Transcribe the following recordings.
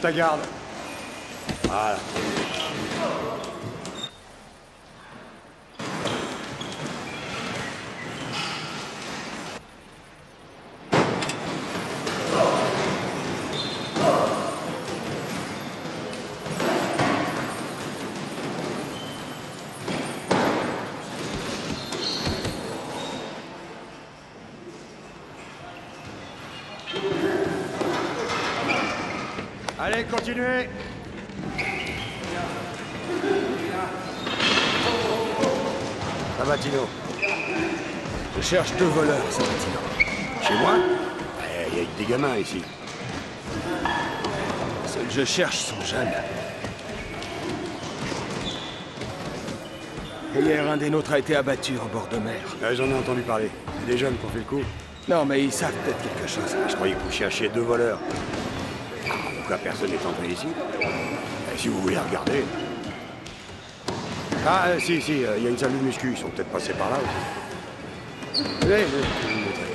ta garde. Voilà. Allez, continuez. Ça va, Tino? Je cherche 2 voleurs, Sabatino. Chez moi? Il y a que des gamins ici. Ceux que je cherche sont jeunes. Et hier, un des nôtres a été abattu en bord de mer. J'en ai entendu parler. C'est des jeunes qui ont fait le coup. Non, mais ils savent peut-être quelque chose. Je croyais que vous cherchiez 2 voleurs. Pourquoi personne n'est entré ici? Et si vous voulez regarder... Ah, si, il y a une salle de muscu. Ils sont peut-être passés par là aussi. Oui, je vais vous montrer.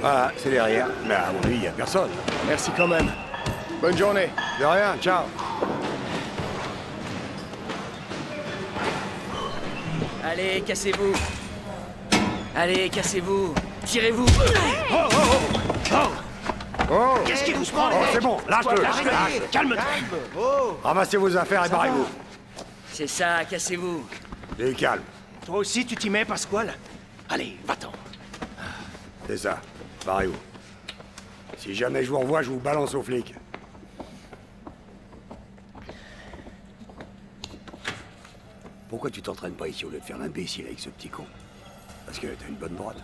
Voilà, c'est derrière. Mais à mon avis, il n'y a personne. Merci quand même. Bonne journée. De rien, ciao. Allez, cassez-vous. Allez, cassez-vous. Tirez-vous. Oh! Qu'est-ce qui vous prend, Oh, c'est bon, lâche-le! Calme-toi. Ramassez vos affaires et barrez-vous. C'est ça, cassez-vous. Et calme, Toi aussi, tu t'y mets, Pasquale? Allez, va-t'en. c'est ça. Barrez-vous. Si jamais je vous revois, je vous balance aux flics. Pourquoi tu t'entraînes pas ici au lieu de faire l'imbécile avec ce petit con? Parce que t'as une bonne droite.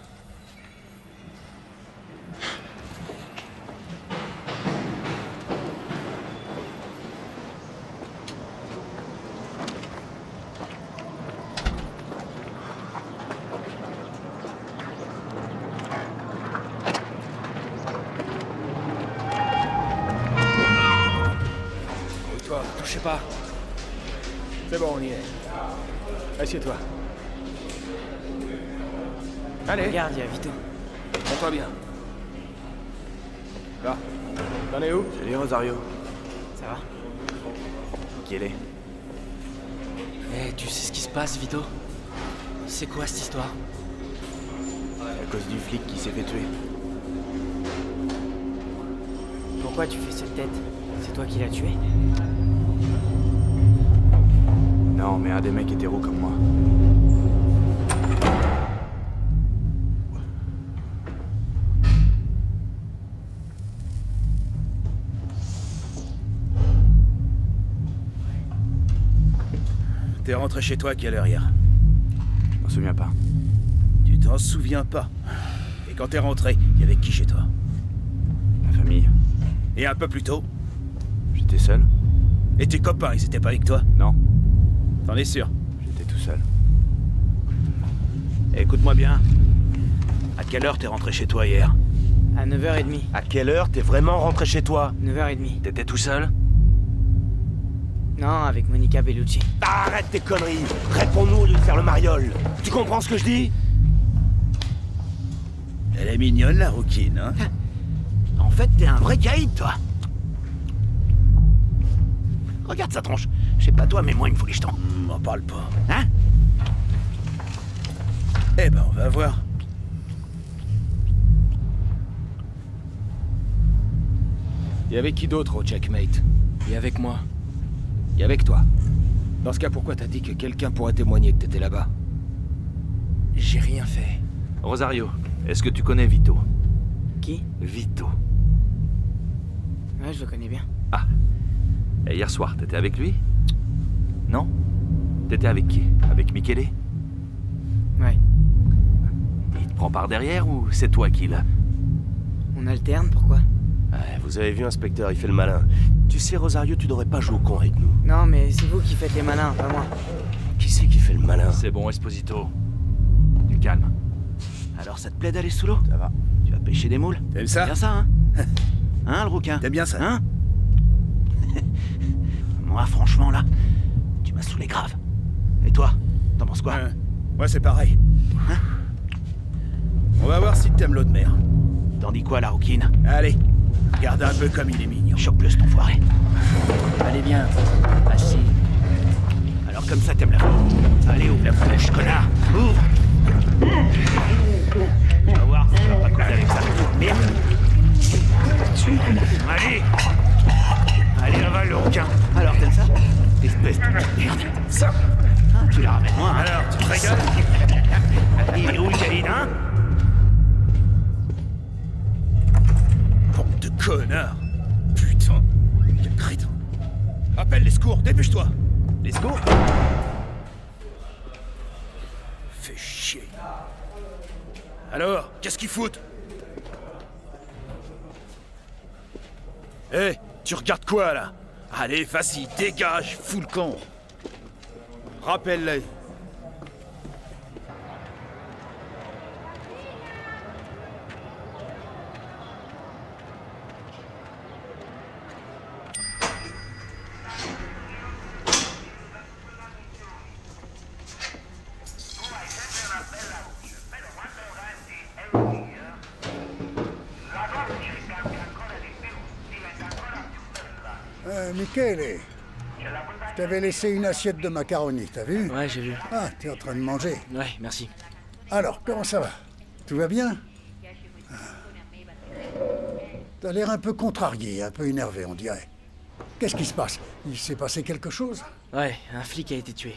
Toi, touchez pas. C'est bon, on y est. Assieds-toi. Allez, Regarde, il y a Vito. prends-toi bien. Là. T'en es où? Salut, Rosario. Ça va? Qui elle est? Eh, tu sais ce qui se passe, Vito? C'est quoi cette histoire? À cause du flic qui s'est fait tuer. Pourquoi tu fais cette tête? C'est toi qui l'as tué? Non, mais un des mecs hétéros comme moi. T'es rentré chez toi à quelle heure hier? Je m'en souviens pas. Tu t'en souviens pas. Et quand t'es rentré, il y avait qui chez toi? Ma famille. Et un peu plus tôt? J'étais seul? Et tes copains, ils étaient pas avec toi? Non, T'en es sûr? j'étais tout seul. Écoute-moi bien. À quelle heure t'es rentré chez toi hier? À 9h30. À quelle heure t'es vraiment rentré chez toi? 9h30. T'étais tout seul? Non, avec Monica Bellucci. Arrête tes conneries! Réponds-nous au lieu de faire le mariole! Tu comprends ce que je dis? Elle est mignonne, la rouquine, hein? En fait, t'es un vrai caïd, toi! Regarde sa tronche. Je sais pas toi, mais moi, il me faut les jetons. M'en parle pas. Hein? Eh ben, on va voir. Et avec qui d'autre au checkmate? Et avec moi. Et avec toi. Dans ce cas, pourquoi t'as dit que quelqu'un pourrait témoigner que t'étais là-bas? J'ai rien fait. Rosario, est-ce que tu connais Vito? Qui? Vito. Ouais, je le connais bien. Ah. Et hier soir, t'étais avec lui? Non? T'étais avec qui? Avec Michele? Ouais. Il te prend par derrière ou c'est toi qui l'a? On alterne, pourquoi? Vous avez vu, inspecteur, il fait le malin. Tu sais, Rosario, tu devrais pas jouer au con avec nous. Non, mais c'est vous qui faites les malins, pas moi. Qui c'est qui fait le malin? C'est bon, Esposito. Du calme. Alors, ça te plaît d'aller sous l'eau? Ça va. Tu vas pêcher des moules? T'aimes C'est ça? bien ça, hein? Hein, le rouquin? T'aimes bien ça? Hein? Moi, franchement, là, tu m'as saoulé grave. Et toi, t'en penses quoi? Moi, c'est pareil. Hein? On va voir si t'aimes l'eau de mer. T'en dis quoi, la rouquine? Allez, Regarde un peu comme il est mignon. Chope-le, cet enfoiré. Allez bien, assis. Alors comme ça, t'aimes la faute. Allez, ouvre la bouche, connard. Ouvre. Tu vas voir, tu vas pas causer avec ça. Merde. Allez. Allez, avale le requin. Alors, t'aimes ça? Espèce de merde. Ça. Ah, tu la ramènes moi. Alors, tu te régales? Il est où le câlin, hein? Bande de connards. Putain. Quel crétin. Appelle les secours, dépêche-toi. Les secours? Fais chier. Alors, qu'est-ce qu'ils foutent? Hé, tu regardes quoi, là? Allez, vas-y, dégage, fous le camp. Rappelle-les. Michele, je t'avais laissé une assiette de macaroni, t'as vu? Ouais, j'ai vu. Ah, t'es en train de manger. Ouais, merci. Alors, comment ça va? Tout va bien? Ah. T'as l'air un peu contrarié, un peu énervé, on dirait. Qu'est-ce qui se passe? Il s'est passé quelque chose? Ouais, un flic a été tué.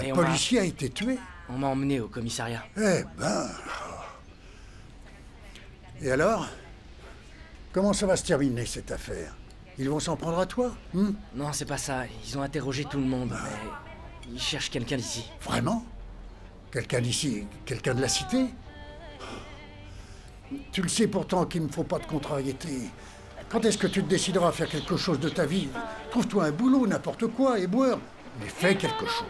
Et Un policier a été tué? on m'a emmené au commissariat. Eh ben... Et alors? Comment ça va se terminer, cette affaire? Ils vont s'en prendre à toi? Non, c'est pas ça. Ils ont interrogé tout le monde, mais ils cherchent quelqu'un d'ici. Vraiment? Quelqu'un d'ici? Quelqu'un de la cité? Tu le sais pourtant qu'il ne faut pas de contrariété. Quand est-ce que tu te décideras à faire quelque chose de ta vie? Trouve-toi un boulot, n'importe quoi, et boire. Mais fais quelque chose.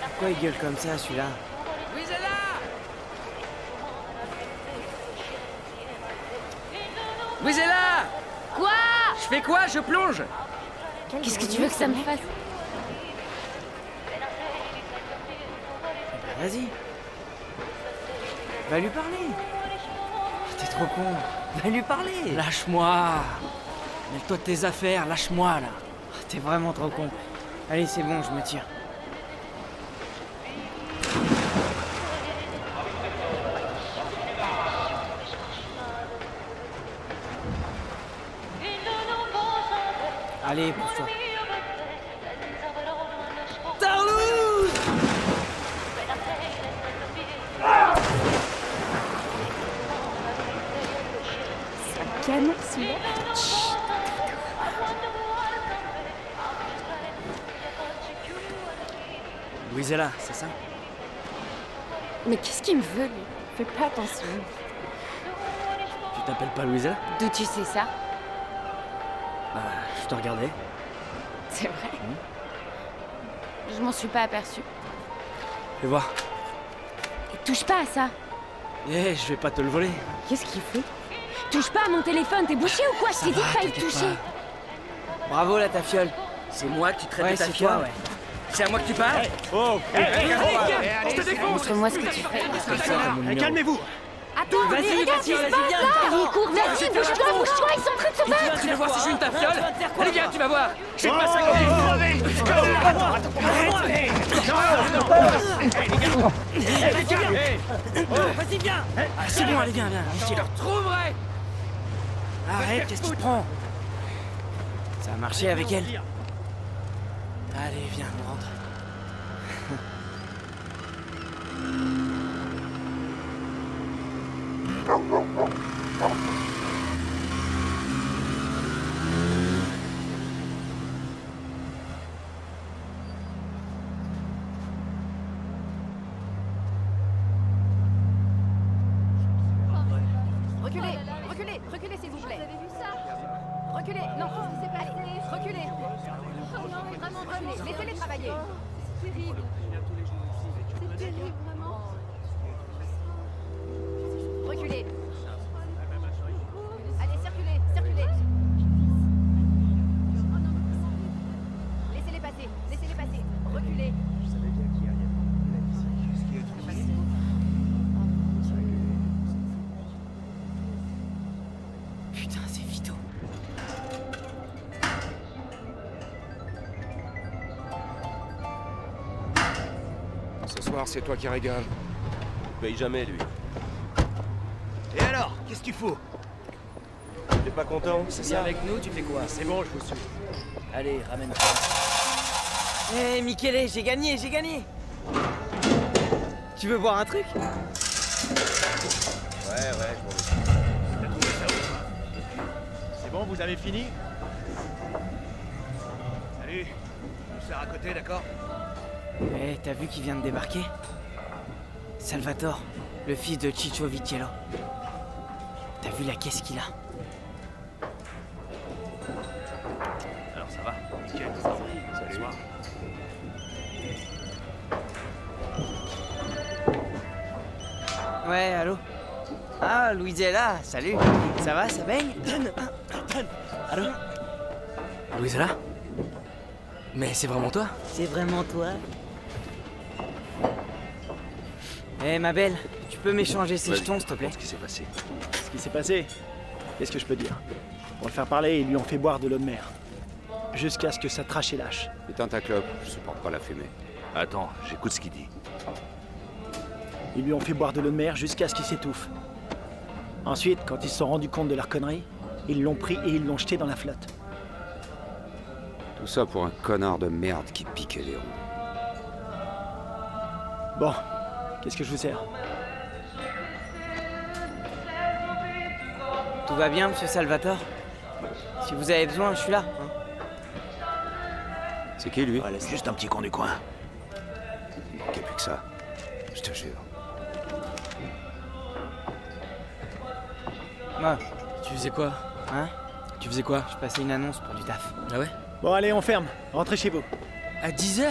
Pourquoi il gueule comme ça, celui-là? Louisella! Quoi? Je fais quoi? Je plonge! Qu'est-ce que tu veux que ça me fasse? Vas-y. Va lui parler. T'es trop con. Va lui parler. Lâche-moi. Mêle-toi de tes affaires, lâche-moi là. T'es vraiment trop con. Allez, c'est bon, je me tire. Allez, pousse-toi. Tarlouse! Ça canon, celui-là. Louisella, c'est ça? Mais qu'est-ce qu'il me veut, lui? Fais pas attention. Tu t'appelles pas Louisella? D'où tu sais ça? Bah, je te regardais. C'est vrai? Je m'en suis pas aperçue. Fais voir. Et touche pas à ça. Eh, je vais pas te le voler. Qu'est-ce qu'il fait? Touche pas à mon téléphone, t'es bouché ou quoi? Je t'ai dit de pas y toucher. Bravo la tafiole. C'est moi que tu traites de tafiole. Ouais. C'est à moi que tu parles? Je te défonce. Montre-moi ce que tu fais. Calmez-vous. Attends, Vas-y, mais regarde ce qui se passe là! Il court, vas-y, bouge-toi, ils sont en train de se battre! Tu veux voir si je suis une tafiole? Allez, viens, tu vas voir. Je vais te massacrer. Vas-y, viens. C'est bon, allez, viens. Je te retrouverai. Arrête, qu'est-ce qui te prend? Ça a marché avec elle. Allez, viens, on rentre. Reculez s'il vous plaît. Vous avez vu ça? Reculez, non, qu'est-ce qui s'est passé? Reculez. Vraiment reculez, laissez-les travailler. C'est terrible. C'est terrible, vraiment. Reculez. Allez, circulez. Laissez-les passer. Reculez. soir, c'est toi qui régale. Paye jamais, lui. Et alors, qu'est-ce que tu fous? T'es pas content? C'est ça. Avec nous, tu fais quoi? C'est bon, je vous suis. Allez, ramène-toi. Hé, Michele, j'ai gagné, j'ai gagné. Tu veux boire un truc? Ouais, je m'en T'as trouvé ça où, toi? C'est bon, vous avez fini? Salut. On sert à côté, d'accord? Eh, t'as vu qui vient de débarquer? Salvatore, le fils de Ciccio Vitiello. T'as vu la caisse qu'il a? Alors ça va? Nickel. Salut. Bonsoir. Ouais, allô? Ah, Louisella, salut. Ça va, ça baigne? Allô? Louisella? Mais c'est vraiment toi? C'est vraiment toi? Eh, ma belle, tu peux m'échanger ces Vas-y, jetons, s'il te plaît? raconte ce qui s'est passé. Ce qui s'est passé, qu'est-ce que je peux dire? Pour le faire parler, ils lui ont fait boire de l'eau de mer. Jusqu'à ce que ça trache et lâche. Éteins ta clope, je supporte pas la fumée. Attends, j'écoute ce qu'il dit. Ils lui ont fait boire de l'eau de mer jusqu'à ce qu'il s'étouffe. Ensuite, quand ils se sont rendus compte de leur connerie, ils l'ont pris et ils l'ont jeté dans la flotte. Tout ça pour un connard de merde qui piquait les roues. Bon, qu'est-ce que je vous sers? Tout va bien, monsieur Salvatore? Si vous avez besoin, je suis là. Hein. C'est qui, lui? Ouais, c'est juste un petit con du coin. Il manquait plus que ça. Je te jure. Moi, Tu faisais quoi? hein? Tu faisais quoi? Je passais une annonce pour du taf. Ah ouais? Bon, allez, on ferme. Rentrez chez vous. À 10h?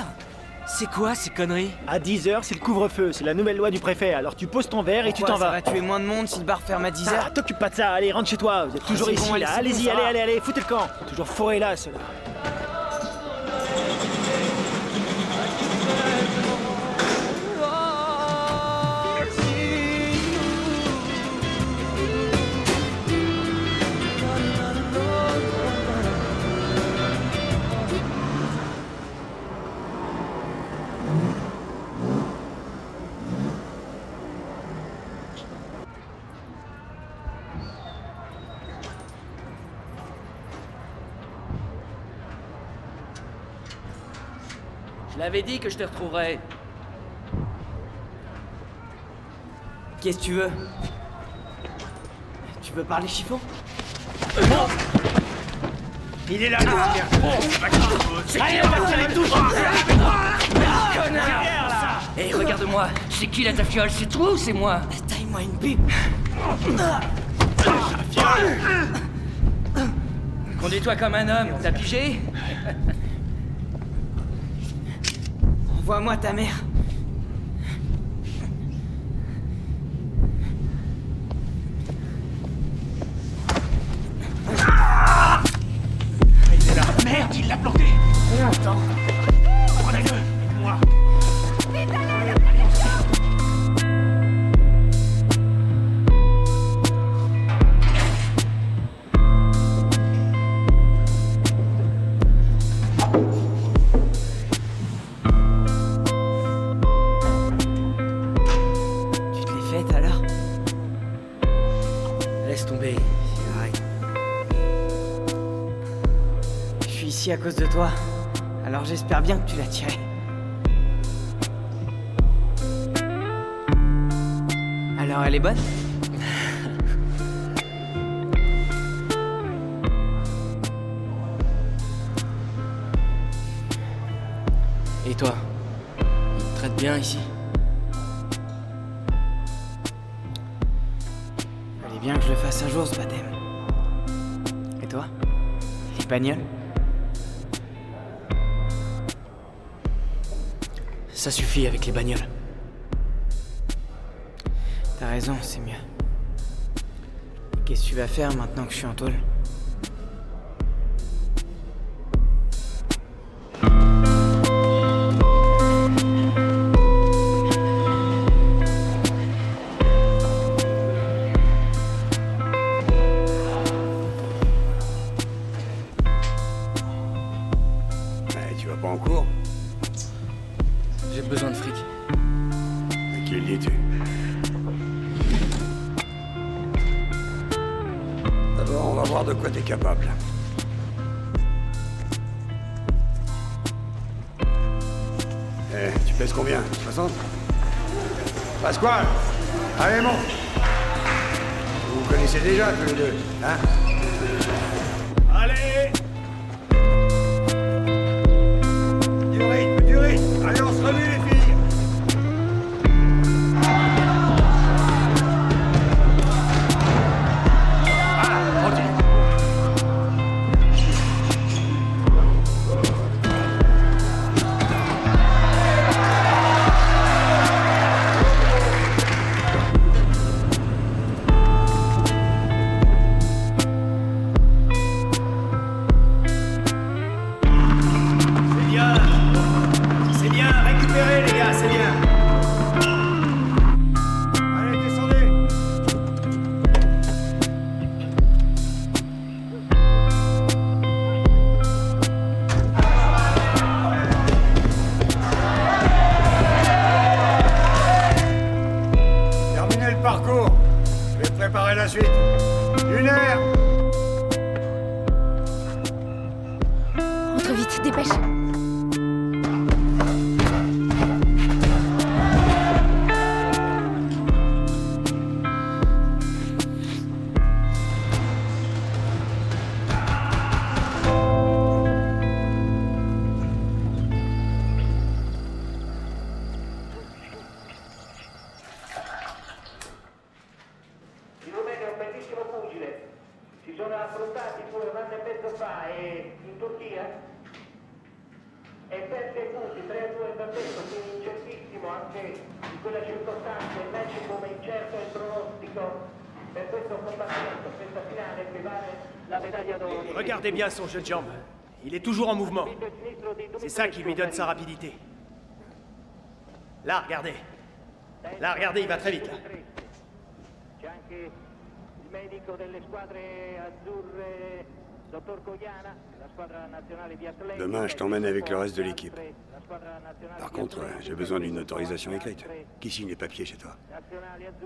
C'est quoi ces conneries? À 10h, c'est le couvre-feu. C'est la nouvelle loi du préfet. Alors tu poses ton verre et tu Pourquoi, t'en ça vas. va tuer moins de monde si le bar ferme à 10h? Ah, t'occupe pas de ça. Allez, rentre chez toi. Vous êtes toujours c'est ici, bon, allez, là. c'est bon, Allez-y, ça va. allez, foutez le camp. Toujours fourré là, ceux-là. Je l'avais dit que je te retrouverais. Qu'est-ce que tu veux? Tu veux parler chiffon? Il est là, le chien. C'est qui a passé les touches? Hé, regarde-moi. C'est qui là ta fiole? C'est toi ou c'est moi? Taille-moi une pipe! Conduis-toi comme un homme, t'as pigé? Envoie-moi ta mère! Il est là. Merde, il l'a planté. Attends. Prenez-le. Moi. Tu te l'es faite alors? Laisse tomber. Arrête. Je suis ici à cause de toi. Alors j'espère bien que tu l'as tirée. Alors elle est bonne? Et toi? Il te traite bien ici? Fallait bien que je le fasse un jour ce baptême. Et toi? Les bagnoles? Ça suffit avec les bagnoles. T'as raison, c'est mieux. Et qu'est-ce que tu vas faire maintenant que je suis en tôle? Ouais, tu vas pas en cours? J'ai besoin de fric. Bon, on va voir de quoi t'es capable. Eh, tu pèses combien? 60? Pasquale! Allez, monte! Vous vous connaissez déjà, tous les deux, hein? Allez! Du rythme, du rythme! Allez, on se remue, les filles! Voilà, continue! C'est bien, récupérez les gars, c'est bien. Allez, descendez! Terminez le parcours. Je vais préparer la suite. 1 heure! Entre vite, dépêche. Il Rumeno è un bellissimo pugile. Si sono affrontati pure 1 anno e mezzo fa in Turchia e perse i punti 3-2 per detto, quindi incertissimo anche in quella circostanza, il match come incerto il pronostico per questo combattimento, questa finale che vale la medaglia d'oro. Regardez bien son jeu de jambes. Il est toujours en mouvement. C'est ça qui lui donne sa rapidité. Là, regardez. Là, regardez, il va très vite, là. C'è anche il medico delle squadre azzurre, dottor Goiana, la squadra nazionale di atletica. Demain, je t'emmène avec le reste de l'équipe. Par contre, j'ai besoin d'une autorisation écrite. Qui signe les papiers chez toi?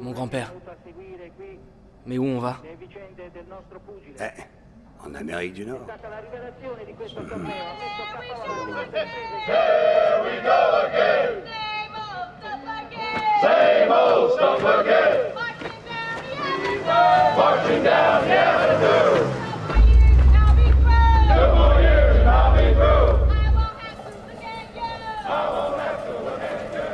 Mon grand-père. Mais où on va? En Amérique du Nord. La rivelazione di questo torneo ha messo capovolto Same old stuff again. Marching down the avenue. 2 more years and I'll be through. I won't have to look at you.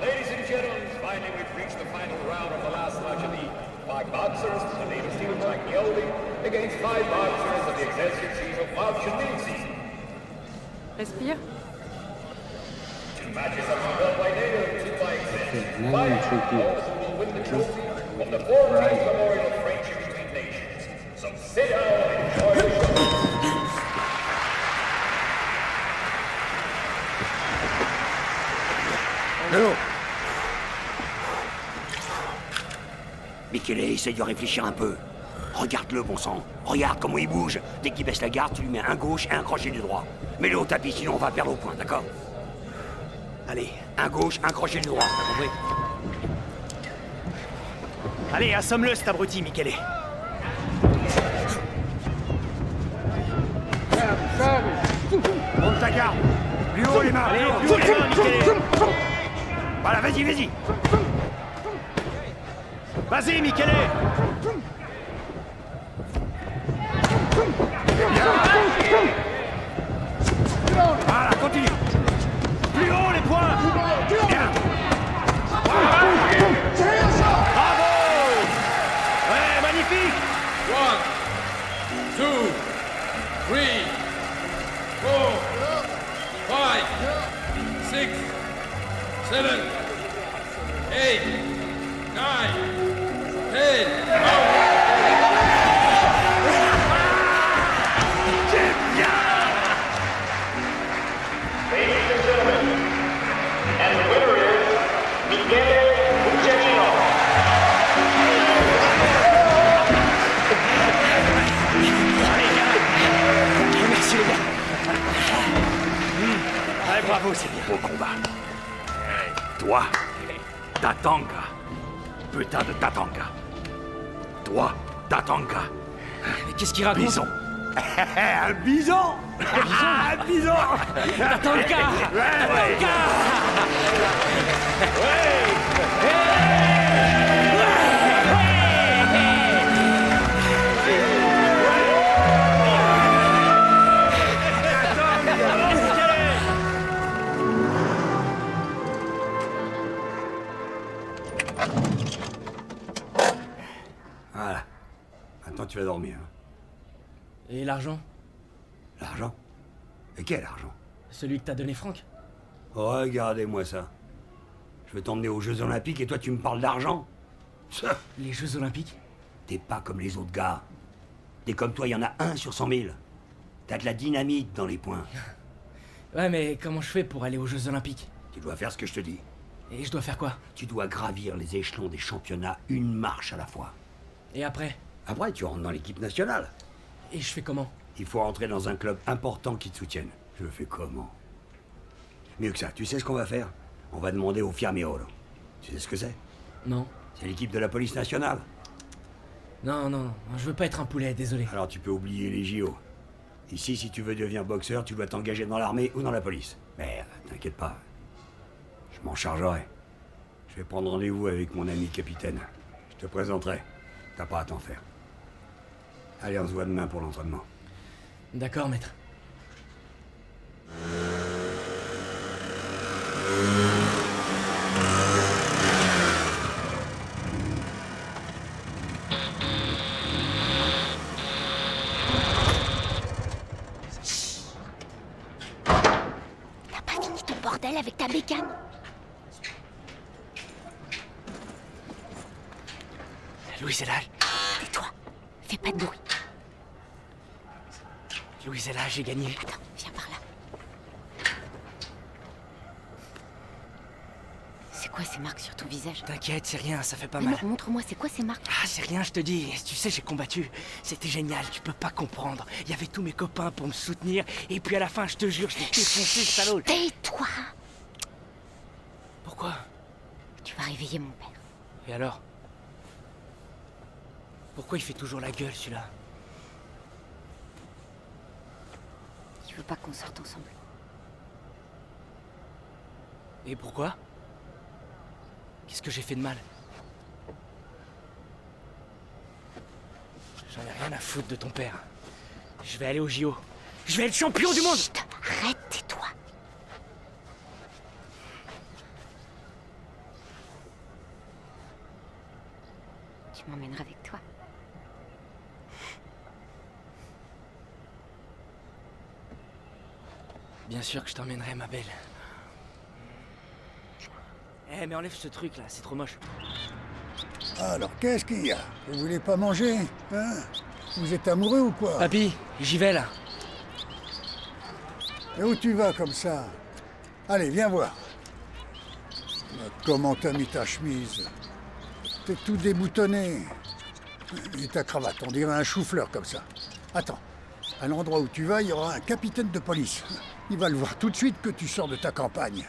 Ladies and gentlemen, finally we've reached the final round of the last match of the 5 boxers. The name is Stephen Maglioli against 5 boxers of the executive team of Marcinizzi. Respire. 2 matches are fought by native, 2 by executive. 5 boxers will win the trophy of the 14th Memorial Friendship Between Nations. So sit down and enjoy the show. Hello. Michele, essaye de réfléchir un peu. Regarde-le, bon sang. Regarde comment il bouge. Dès qu'il baisse la garde, tu lui mets un gauche et un crochet du droit. Mets-le au tapis, sinon on va perdre au point, d'accord? Allez, un gauche, un crochet du droit, t'as compris? Allez, assomme-le, cet abruti, Michele. Monte ta garde. Plus haut les mains. Allez, plus haut les mains, Michele. Voilà, vas-y, vas-y. Vas-y, Michele. Voilà, continue. Plus haut les poings. Bien. Bravo. Ouais, magnifique. 1, 2, 3, 4, 5, 6, 7, 8, 9, 10. Ladies and gentlemen, and the winner is Michele Bucciarino. Merci les gars. Ouais, bravo, c'est bien. Beau combat. Toi, Tatanka. Putain de Tatanka. Toi, Tatanka. Qu'est-ce qu'il raconte? Bison. Un bison. Un bison. T'attends le cas. T'attends le cas. Voilà. Maintenant, tu vas dormir. Et l'argent? L'argent? Et quel argent? Celui que t'as donné Franck? Regardez-moi ça. Je vais t'emmener aux Jeux Olympiques et toi, tu me parles d'argent? Les Jeux Olympiques? T'es pas comme les autres gars. T'es comme toi, il y en a 1 sur 100 000. T'as de la dynamite dans les poings. Ouais, mais comment je fais pour aller aux Jeux Olympiques? Tu dois faire ce que je te dis. Et je dois faire quoi? Tu dois gravir les échelons des championnats une marche à la fois. Et après? Après, tu rentres dans l'équipe nationale. Et je fais comment? Il faut rentrer dans un club important qui te soutienne. Je fais comment? Mieux que ça, tu sais ce qu'on va faire? On va demander au Fiammero. Tu sais ce que c'est? Non. C'est l'équipe de la police nationale. Non, non, non, je veux pas être un poulet, désolé. Alors tu peux oublier les JO. Ici, si tu veux devenir boxeur, tu dois t'engager dans l'armée ou dans la police. Mais t'inquiète pas, je m'en chargerai. Je vais prendre rendez-vous avec mon ami capitaine. Je te présenterai. T'as pas à t'en faire. Allez, on se voit demain pour l'entraînement. D'accord, maître. T'as pas fini ton bordel avec ta bécane? Louis est là. Tais-toi, fais pas de bruit. Louis est là, j'ai gagné. Attends, viens par là. C'est quoi ces marques sur ton visage? T'inquiète, c'est rien, ça fait pas Ah mal. non, montre-moi, c'est quoi ces marques? Ah, c'est rien, je te dis. Tu sais, j'ai combattu. C'était génial, tu peux pas comprendre. Il y avait tous mes copains pour me soutenir. Et puis à la fin, je te jure, je l'ai défoncé, ce salaud. Tais-toi! Pourquoi? Tu vas réveiller mon père. Et alors? Pourquoi il fait toujours la gueule, celui-là? Il veut pas qu'on sorte ensemble. Et pourquoi? Qu'est-ce que j'ai fait de mal? J'en ai rien à foutre de ton père. Je vais aller au JO. Je vais être champion du monde! Chut, arrête, tais-toi. Tu m'emmèneras avec toi. Bien sûr que je t'emmènerai, ma belle. Eh, mais enlève ce truc là, c'est trop moche. Alors, qu'est-ce qu'il y a? Vous voulez pas manger? Hein? Vous êtes amoureux ou quoi? Papy, j'y vais là. Et où tu vas comme ça? Allez, viens voir. Comment t'as mis ta chemise? T'es tout déboutonné. Et ta cravate, on dirait un chou-fleur comme ça. Attends, à l'endroit où tu vas, il y aura un capitaine de police. Il va le voir tout de suite que tu sors de ta campagne.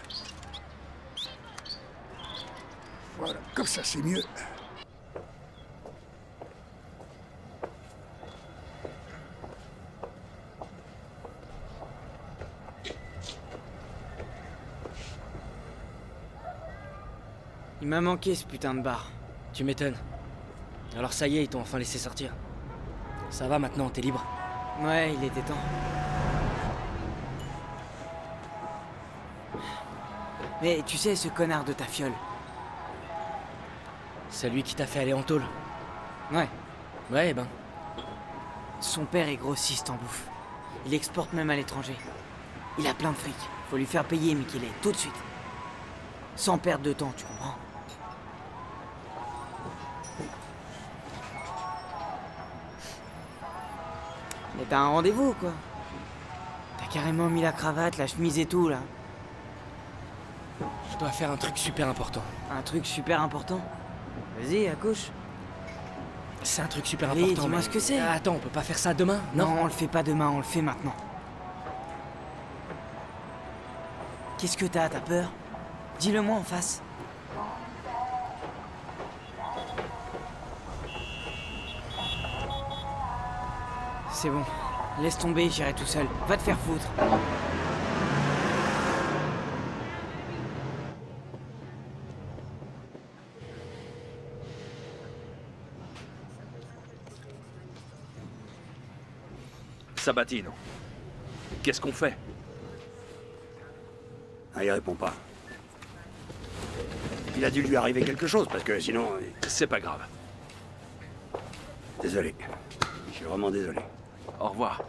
Voilà, comme ça c'est mieux. Il m'a manqué ce putain de bar. Tu m'étonnes. Alors ça y est, ils t'ont enfin laissé sortir. Ça va maintenant, t'es libre. Ouais, il était temps. Mais tu sais, ce connard de ta fiole. C'est lui qui t'a fait aller en tôle. Ouais. Ouais, ben. Son père est grossiste en bouffe. Il exporte même à l'étranger. Il a plein de fric. Faut lui faire payer Michele, tout de suite. Sans perdre de temps, tu comprends? Mais t'as un rendez-vous, quoi. T'as carrément mis la cravate, la chemise et tout, là. Je dois faire un truc super important. Un truc super important? Vas-y, accouche. C'est un truc super important. Dis-moi ce que c'est. Attends, on peut pas faire ça demain? Non, on le fait pas demain, on le fait maintenant. Qu'est-ce que t'as peur? Dis-le-moi en face. C'est bon. Laisse tomber, j'irai tout seul. Va te faire foutre. Sabatino. Qu'est-ce qu'on fait? Ah, il répond pas. Il a dû lui arriver quelque chose, parce que sinon... C'est pas grave. Désolé. Je suis vraiment désolé. Au revoir.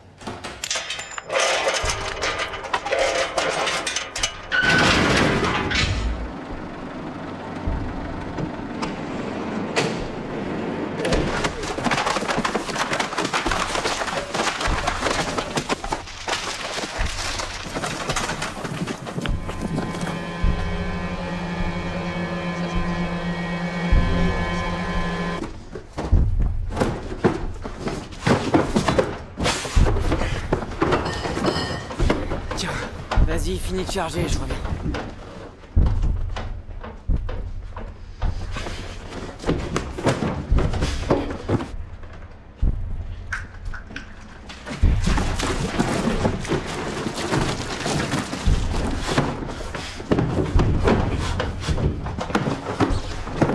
Vas-y, finis de charger, je reviens.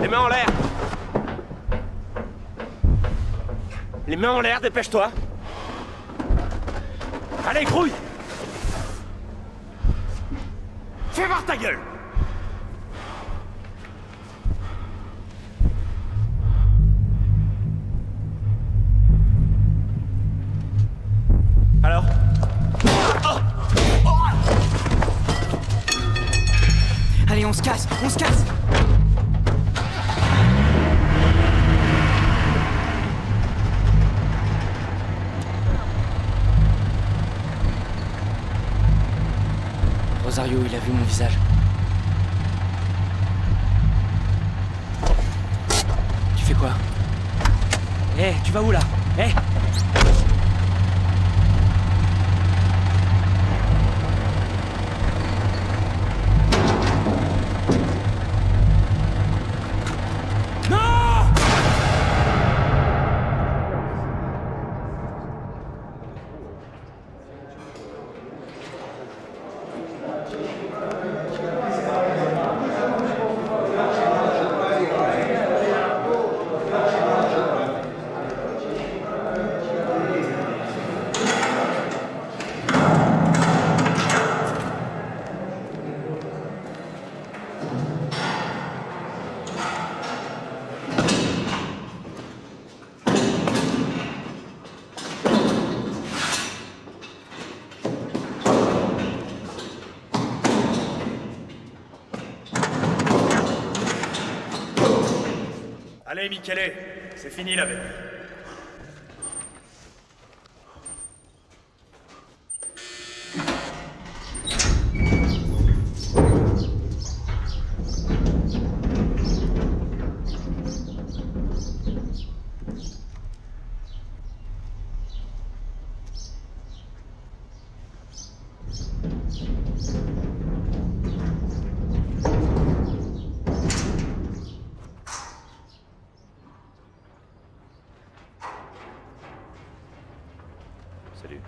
Les mains en l'air! Les mains en l'air, dépêche-toi! Allez, grouille! Fais voir ta gueule! Alors? Allez, on se casse, on se casse! Rosario, il a vu mon visage. Tu fais quoi? Eh, tu vas où là? Eh! Allez, Michele, c'est fini la veille. Salut.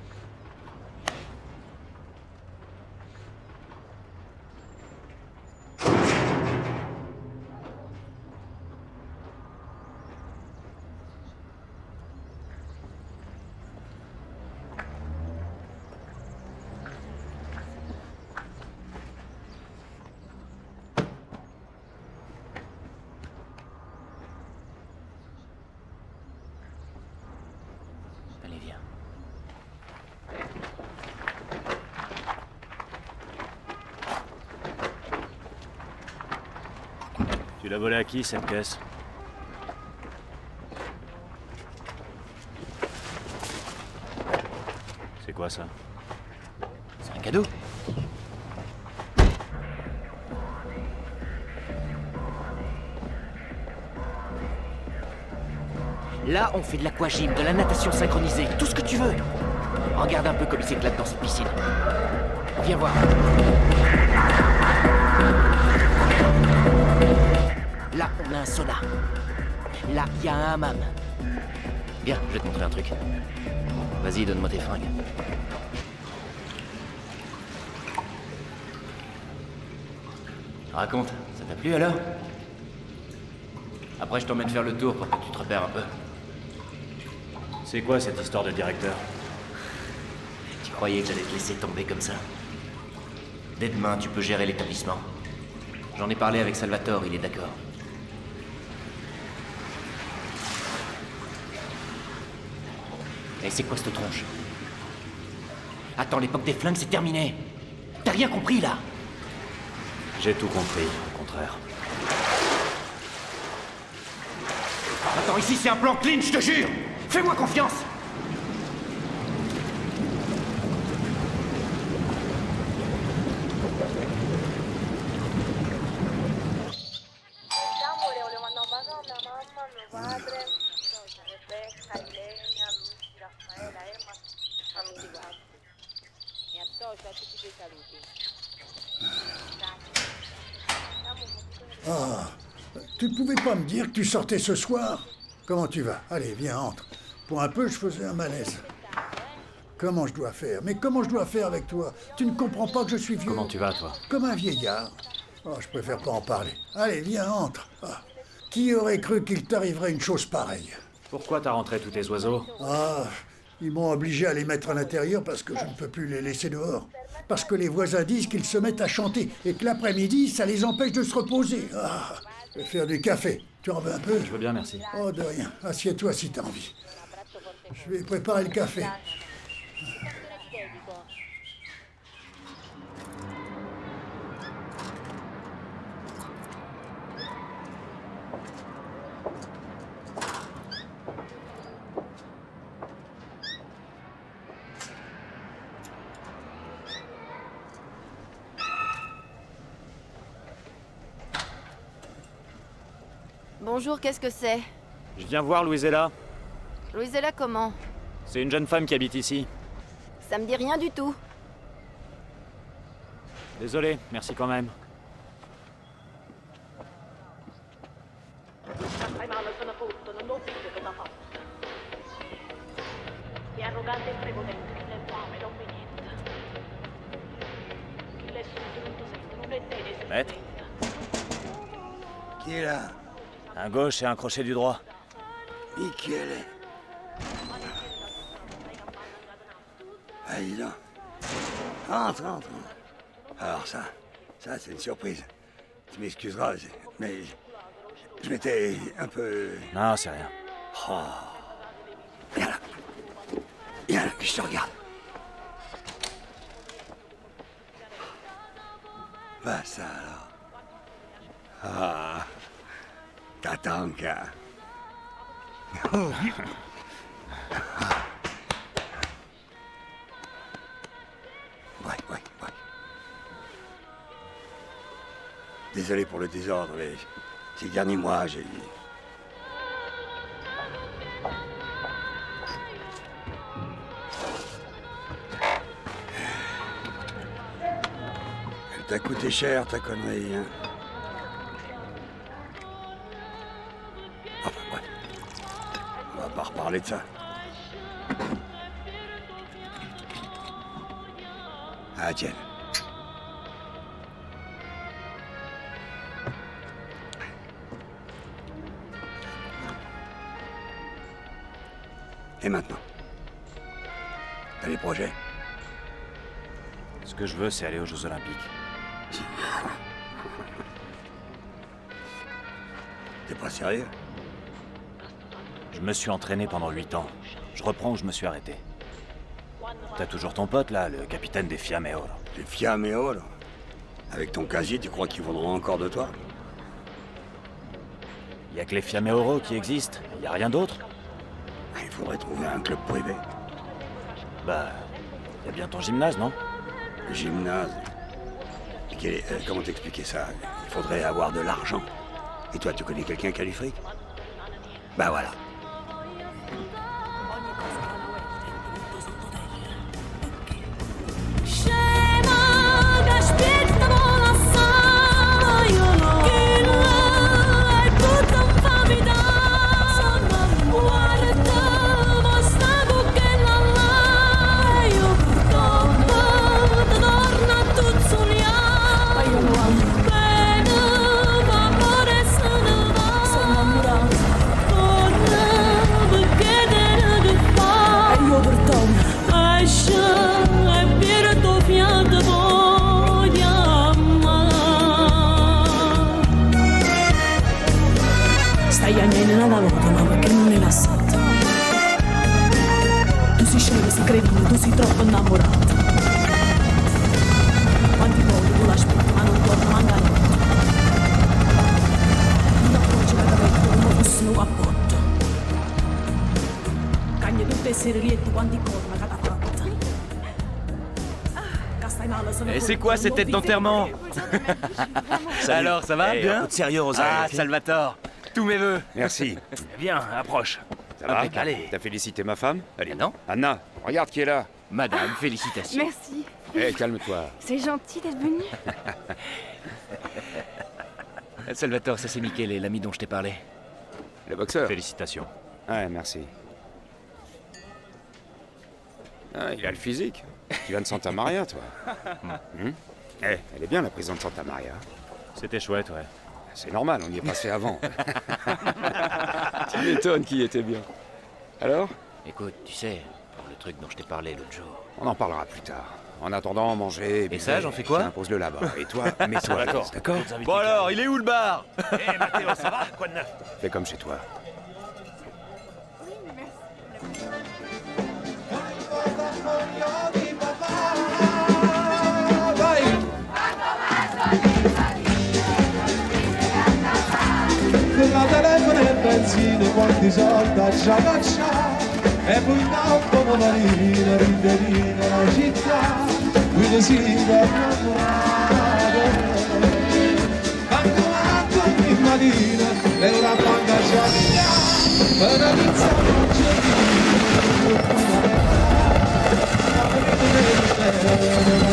Allez, viens. Tu l'as volé à qui, cette caisse? C'est quoi, ça? C'est un cadeau. Là, on fait de l'aquagym, de la natation synchronisée, tout ce que tu veux. Regarde un peu comme il s'éclate dans cette piscine. Viens voir. Là, on a un sauna. Là, il y a un hammam. Viens, je vais te montrer un truc. Vas-y, donne-moi tes fringues. Raconte, ça t'a plu alors? Après, je t'emmène faire le tour pour que tu te repères un peu. C'est quoi cette histoire de directeur? Tu croyais que j'allais te laisser tomber comme ça? Dès demain, tu peux gérer l'établissement. J'en ai parlé avec Salvatore, il est d'accord. Et c'est quoi cette tronche? Attends, l'époque des flingues, c'est terminé. T'as rien compris, là? J'ai tout compris, au contraire. Attends, ici, c'est un plan clean, je te jure! Fais-moi confiance! Ah, tu ne pouvais pas me dire que tu sortais ce soir? Comment tu vas? Allez, viens, entre. Pour un peu, je faisais un malaise. Comment je dois faire? Mais comment je dois faire avec toi? Tu ne comprends pas que je suis vieux? Comment tu vas, toi? Comme un vieillard. Oh, je préfère pas en parler. Allez, viens, entre. Ah. Qui aurait cru qu'il t'arriverait une chose pareille? Pourquoi t'as rentré tous tes oiseaux? Ah, ils m'ont obligé à les mettre à l'intérieur parce que je ne peux plus les laisser dehors. Parce que les voisins disent qu'ils se mettent à chanter et que l'après-midi, ça les empêche de se reposer. Ah, je vais faire du café. Tu en veux un peu? Je veux bien, merci. Oh, de rien. Assieds-toi si t'as envie. Je vais préparer le café. Bonjour, qu'est-ce que c'est? Je viens voir Louisella. Louisella comment? C'est une jeune femme qui habite ici. Ça me dit rien du tout. Désolé, merci quand même. Maître? Qui est là? Un gauche et un crochet du droit. Michele. Ah, dis donc. Entre, entre. Alors ça c'est une surprise. Tu m'excuseras, mais je m'étais un peu... Non, c'est rien. Oh. Viens là. Viens là, que je te regarde. Bah ça alors. Ah. Tatanka. Oh. Ouais. Désolé pour le désordre, mais ces derniers mois, j'ai... Elle t'a coûté cher, ta connerie, hein? Enfin, bref. On va pas reparler de ça. Ah, tiens. Et maintenant? T'as des projets? Ce que je veux, c'est aller aux Jeux Olympiques. T'es pas sérieux? Je me suis entraîné pendant 8 ans. Je reprends où je me suis arrêté. T'as toujours ton pote, là, le capitaine des Fiamme Oro. Les Fiamme Oro? Avec ton casier, tu crois qu'ils voudront encore de toi? Y a que les Fiamme Oro qui existent. Y a rien d'autre. Il faudrait trouver un club privé. Bah, y a bien ton gymnase, non? Le gymnase? Comment t'expliquer ça? Il faudrait avoir de l'argent. Et toi, tu connais quelqu'un qui a du fric? Bah voilà. tu sei scemo, sei cretino, tu sei troppo innamorato. Quanti volte tu l'aspetti, ma non torna manca niente. Non approcci la cavetta come fossero a botto. Cagna tutte le serriette, quanti corna che t'ha fatta. Et c'est quoi cette tête d'enterrement? Alors, ça va? Bien? Un peu de sérieux, Rosario. Ah, ok. Salvatore, tous mes vœux. Merci. Viens, approche. Ça va? Allez. T'as félicité ma femme? Allez. Non. Anna, regarde qui est là. Madame, félicitations. Merci. Eh, calme-toi. C'est gentil d'être venu. Salvatore, ça c'est Michele, l'ami dont je t'ai parlé. Le boxeur? Félicitations. Ouais, merci. Ah, il a le physique. Tu viens de Santa Maria, toi. Eh, elle est bien la prison de Santa Maria. C'était chouette, ouais. C'est normal, on y est passé avant. Tu m'étonnes qu'il y était bien. Alors? Écoute, tu sais, pour le truc dont je t'ai parlé l'autre jour. On en parlera plus tard. En attendant, manger... Et ça, j'en fais quoi? Impose-le là-bas. Et toi, mets-toi à l'aise, d'accord? Bon alors, il est où le bar? Eh, Mathéo, ça va? Quoi de neuf? Fais comme chez toi. La telefono e benzina, quanti soldi a giacaccia e poi dopo marina, rinderina la città, guida si va quando ogni mattina e una banca già per la pizza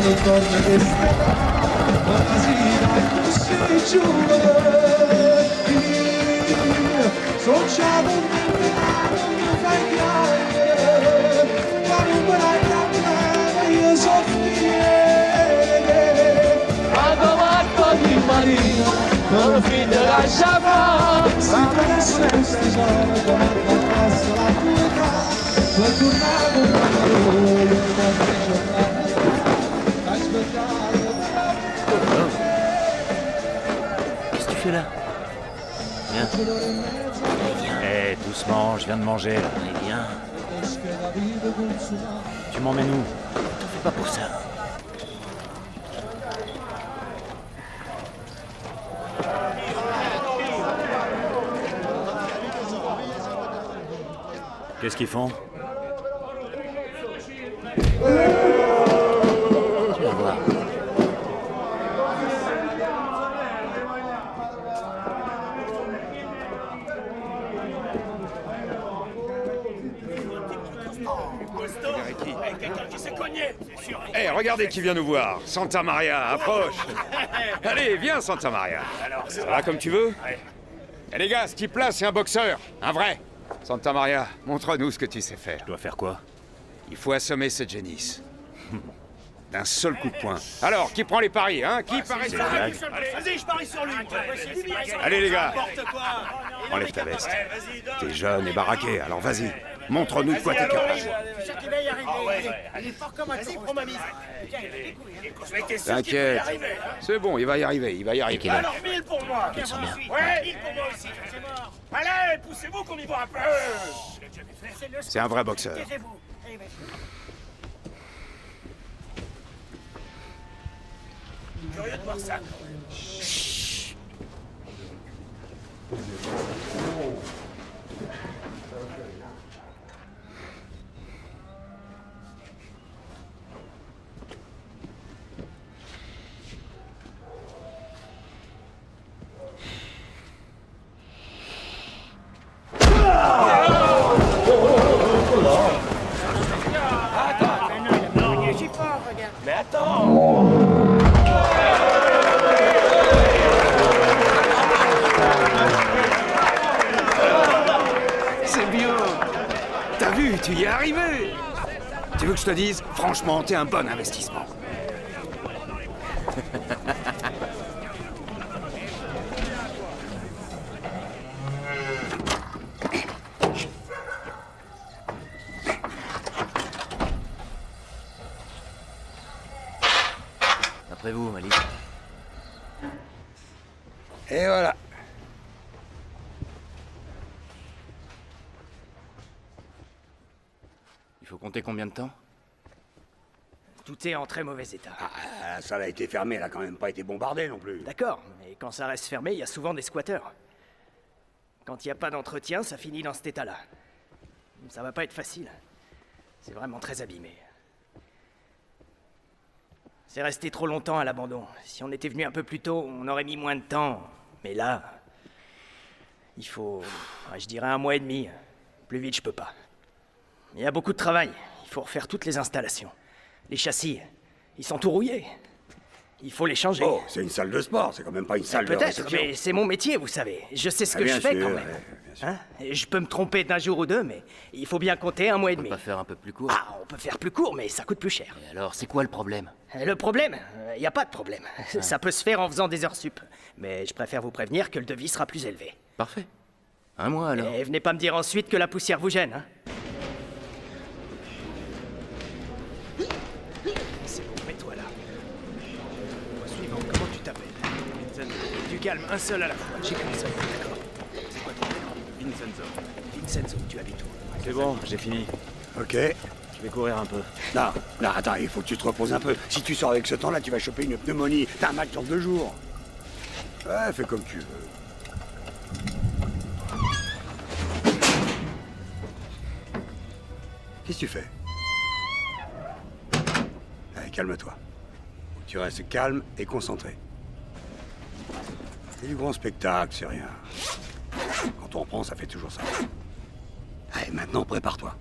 non torna che sta ma la sera si giura sono ciato non fai chiare quando la chiamata io soffriere quando matto di marina non finge lascia fare si presta sono come la passa la tua per tornare con la io qualche giornata aspettare Qu'est-ce que tu fais là? Viens. Eh, doucement, je viens de manger, là. Allez, viens. Tu m'emmènes où? T'en fais pas pour ça. Qu'est-ce qu'ils font? Tu vas voir. Eh, regardez qui vient nous voir. Santa Maria, approche. Allez, viens, Santa Maria. Ça va comme tu veux? Eh les gars, ce type-là, c'est un boxeur. Un vrai. Santa Maria, montre-nous ce que tu sais faire. Je dois faire quoi? Il faut assommer cette génisse. D'un seul coup de poing. Alors, qui prend les paris, hein? Qui parie sur lui? Vas-y, je parie sur lui. Allez, les gars. N'importe quoi. Enlève ta veste. T'es jeune et baraqué, alors vas-y. Montre-nous de quoi t'es capable. Je suis sûr qu'il va y arriver. Il est fort comme un Vas-y, prends ma mise. T'inquiète. C'est bon, il va y arriver, il va y arriver. Alors 1000 pour moi. Qu'elle sent bien. Ouais, 1000 pour moi aussi. C'est mort. Allez, poussez-vous qu'on y voit un peu. C'est un vrai boxeur. Taisez-vous. Allez, vas-y. Curieux de voir ça. Mais attends! C'est bien. T'as vu, tu y es arrivé. Tu veux que je te dise? Franchement, t'es un bon investissement. Après vous, Malik. Et voilà. Il faut compter combien de temps? Tout est en très mauvais état. Ah, la salle a été fermée, elle a quand même pas été bombardée non plus. D'accord, mais quand ça reste fermé, il y a souvent des squatteurs. Quand il n'y a pas d'entretien, ça finit dans cet état-là. Ça va pas être facile. C'est vraiment très abîmé. C'est resté trop longtemps à l'abandon. Si on était venu un peu plus tôt, on aurait mis moins de temps. Mais là, il faut, je dirais 1 mois et demi. Plus vite, je peux pas. Il y a beaucoup de travail. Il faut refaire toutes les installations. Les châssis, ils sont tout rouillés. Il faut les changer. Oh, c'est une salle de sport, c'est quand même pas une salle de réception. Peut-être, mais c'est mon métier, vous savez. Je sais ce que je fais quand même. Hein? Et je peux me tromper d'un jour ou deux, mais il faut bien compter 1 mois et demi. On peut pas faire un peu plus court? Ah, on peut faire plus court, mais ça coûte plus cher. Et alors, c'est quoi le problème? Le problème? Il n'y a pas de problème. Ça peut se faire en faisant des heures sup. Mais je préfère vous prévenir que le devis sera plus élevé. Parfait. 1 mois alors. Et venez pas me dire ensuite que la poussière vous gêne, hein? C'est bon, mets-toi là. Suivant, comment tu t'appelles? Vincenzo. Du calme, un seul à la fois. J'ai qu'un seul, d'accord. C'est quoi ton nom? Vincenzo. Vincenzo, tu habites où? C'est bon, j'ai fini. Ok. Je vais courir un peu. Non, attends, il faut que tu te reposes un peu. Si tu sors avec ce temps-là, tu vas choper une pneumonie. T'as un match dans 2 jours. Ouais, fais comme tu veux. Qu'est-ce que tu fais? Allez, calme-toi. Tu restes calme et concentré. C'est du grand spectacle, c'est rien. Quand on reprend, ça fait toujours ça. Allez, maintenant, prépare-toi.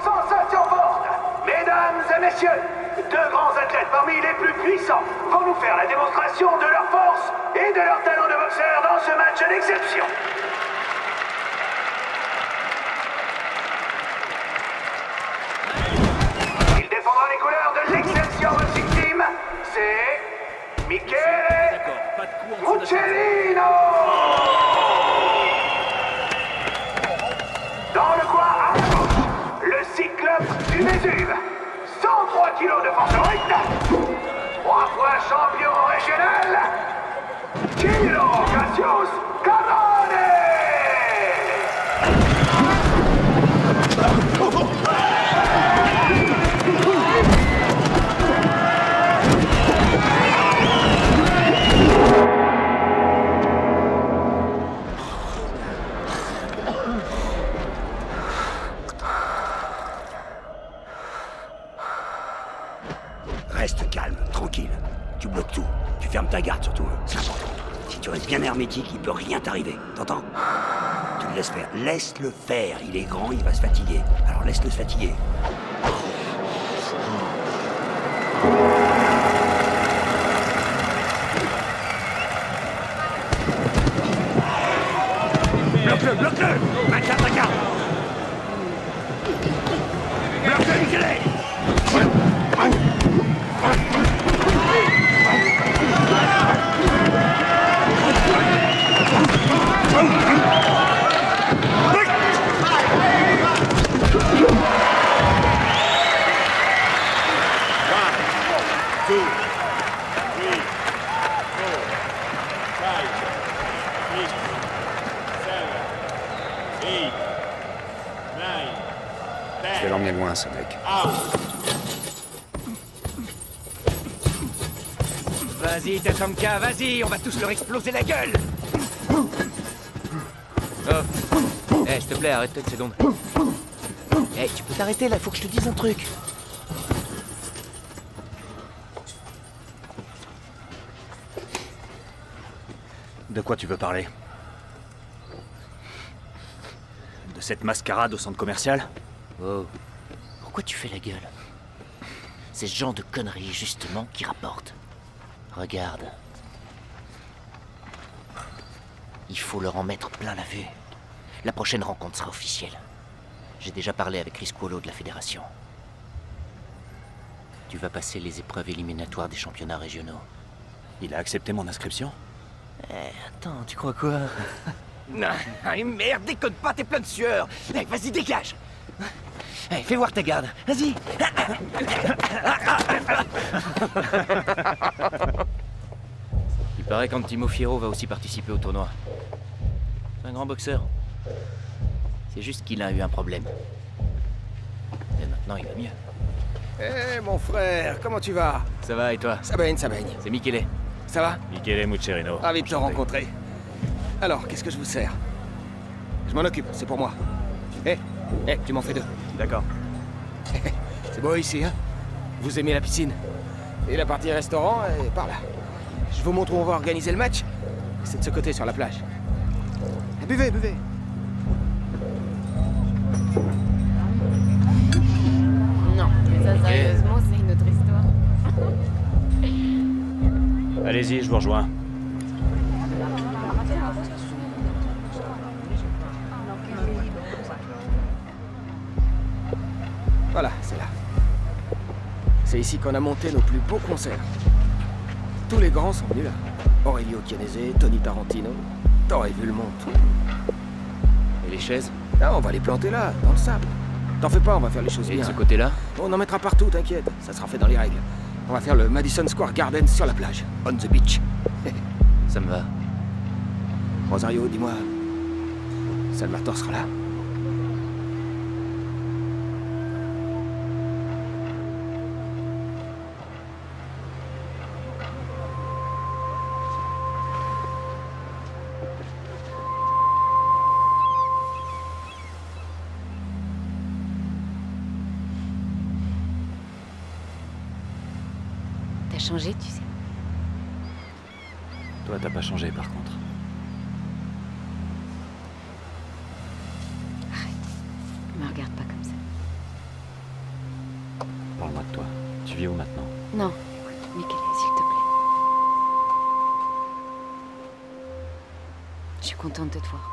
Sensation forte! Mesdames et messieurs, 2 grands athlètes parmi les plus puissants vont nous faire la démonstration de leur force et de leur talent de boxeur dans ce match d'exception. Il défendra les couleurs de l'exception Racing Team. C'est Michele Mucellino. Dans le coin à gauche, le cyclope du Vésuve. 103 kilos de force brute. 3 fois champion régional. Kilo Cassius Carbone. Reste calme, tranquille. Tu bloques tout. Tu fermes ta garde surtout. C'est important. Si tu restes bien hermétique, il peut rien t'arriver. T'entends? Tu le laisses faire. Laisse-le faire. Il est grand, il va se fatiguer. Alors laisse-le se fatiguer. Bloque-le, bloque-le! Maintiens ta garde! Bloque-le, Michele! Je vais l'emmener loin, ce mec. Vas-y, Tatomka, vas-y, on va tous leur exploser la gueule! Oh. S'il te plaît, arrête-toi 2 secondes. Tu peux t'arrêter là, faut que je te dise un truc. De quoi tu veux parler? De cette mascarade au centre commercial? Oh. Pourquoi tu fais la gueule? C'est ce genre de conneries, justement, qui rapporte. Regarde. Il faut leur en mettre plein la vue. La prochaine rencontre sera officielle. J'ai déjà parlé avec Riscuolo de la Fédération. Tu vas passer les épreuves éliminatoires des championnats régionaux. Il a accepté mon inscription? Attends, tu crois quoi? Non, merde, déconne pas, t'es plein de sueur! Vas-y, dégage! Hey, fais voir ta garde. Vas-y. Il paraît qu'Antimo Fierro va aussi participer au tournoi. C'est un grand boxeur. C'est juste qu'il a eu un problème. Et maintenant, il va mieux. Eh, mon frère, comment tu vas? Ça va, et toi? Ça baigne, ça baigne. C'est Michele. Ça va? Michele Muccerino. Ravi de te rencontrer. Alors, qu'est-ce que je vous sers? Je m'en occupe, c'est pour moi. Tu m'en fais 2. D'accord. C'est beau ici, hein? Vous aimez la piscine? Et la partie restaurant est par là. Je vous montre où on va organiser le match. C'est de ce côté, sur la plage. Buvez, buvez. Non, mais ça, sérieusement, c'est une autre histoire. Allez-y, je vous rejoins. Voilà, c'est là. C'est ici qu'on a monté nos plus beaux concerts. Tous les grands sont venus là. Aurelio Chianese, Tony Tarantino. T'aurais vu le monde. Et les chaises? Ah, on va les planter là, dans le sable. T'en fais pas, on va faire les choses Et bien. de ce côté-là? On en mettra partout, t'inquiète. Ça sera fait dans les règles. On va faire le Madison Square Garden sur la plage. On the beach. Ça me va. Rosario, dis-moi... Salvatore sera là? T'as changé, tu sais. Toi, t'as pas changé, par contre. Me regarde pas comme ça. Parle-moi de toi. Tu vis où maintenant? Non, Michele, s'il te plaît. Je suis contente de te voir.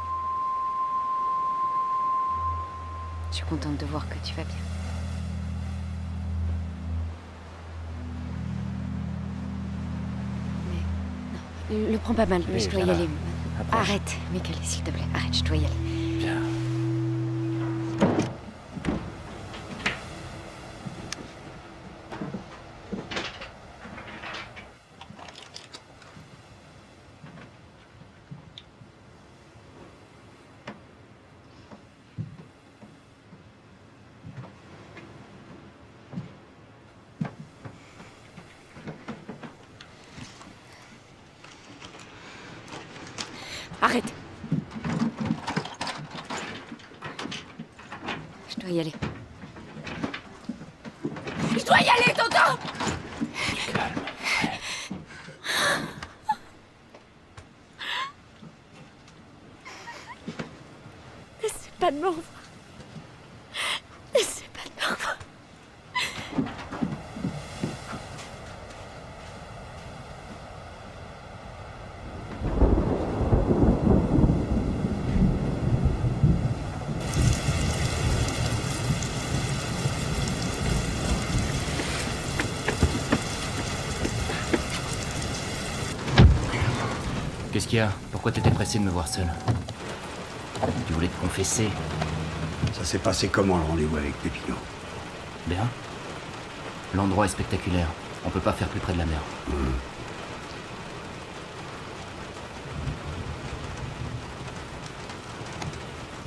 Je suis contente de voir que tu vas bien. Mais non, le prends pas mal, Oui, je dois y voilà. aller. Approche. Arrête, Michele, s'il te plaît, arrête, je dois y aller. Bien. Arrête. Je dois y aller. Je dois y aller, t'entends? Calme. N'essaie pas de me revoir. N'essaie pas de me revoir. Qu'est-ce qu'il y a? Pourquoi t'étais pressé de me voir seul? Tu voulais te confesser? Ça s'est passé comment le rendez-vous avec Pépino? Bien. L'endroit est spectaculaire. On peut pas faire plus près de la mer.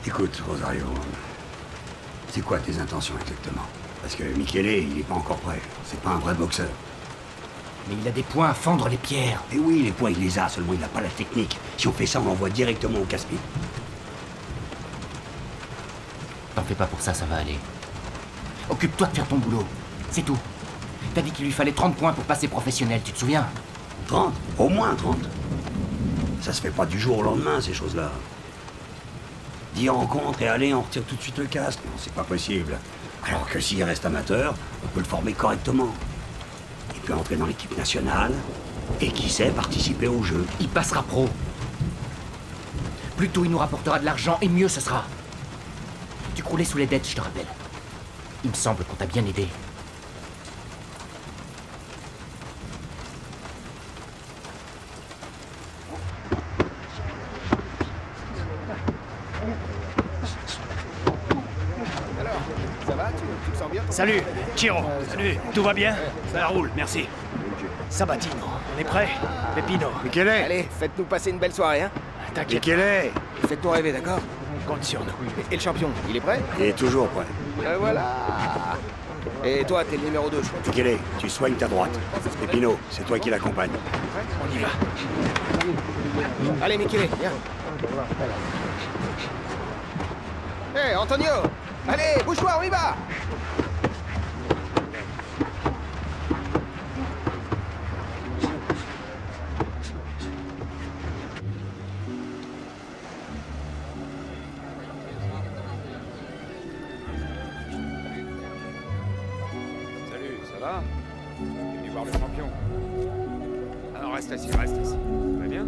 Écoute, Rosario, c'est quoi tes intentions exactement? Parce que Michele, il est pas encore prêt. C'est pas un vrai boxeur. Mais il a des poings à fendre les pierres. Et oui, les points, il les a, seulement il n'a pas la technique. Si on fait ça, on l'envoie directement au casse-pied. T'en fais pas pour ça, ça va aller. Occupe-toi de faire ton boulot. C'est tout. T'as dit qu'il lui fallait 30 points pour passer professionnel, tu te souviens? 30? Au moins 30. Ça se fait pas du jour au lendemain, ces choses-là. 10 rencontres et allez, on retire tout de suite le casque. Non, c'est pas possible. Alors que s'il reste amateur, on peut le former correctement. Il peut entrer dans l'équipe nationale et qui sait participer au jeu. Il passera pro. Plus tôt il nous rapportera de l'argent et mieux ce sera. Tu croulais sous les dettes, je te rappelle. Il me semble qu'on t'a bien aidé. Alors, ça va? Salut, Chiro. Salut, tout va bien? Ça roule, merci. Sabatino, on est prêt? Pepino. Michele. Allez, faites-nous passer une belle soirée, hein? T'inquiète. Michele. Faites-nous rêver, d'accord? Compte sur nous. Et le champion, il est prêt? Il est toujours prêt. Voilà. Et toi, t'es le numéro 2, je crois. Michele, tu soignes ta droite. Pepino, c'est toi qui l'accompagne. On y va. Allez, Michele, viens. Hé, Antonio! Allez, bouge-toi, on y va! Salut, ça va? T'es venu voir le champion. Alors reste assis, reste assis. Tout va bien?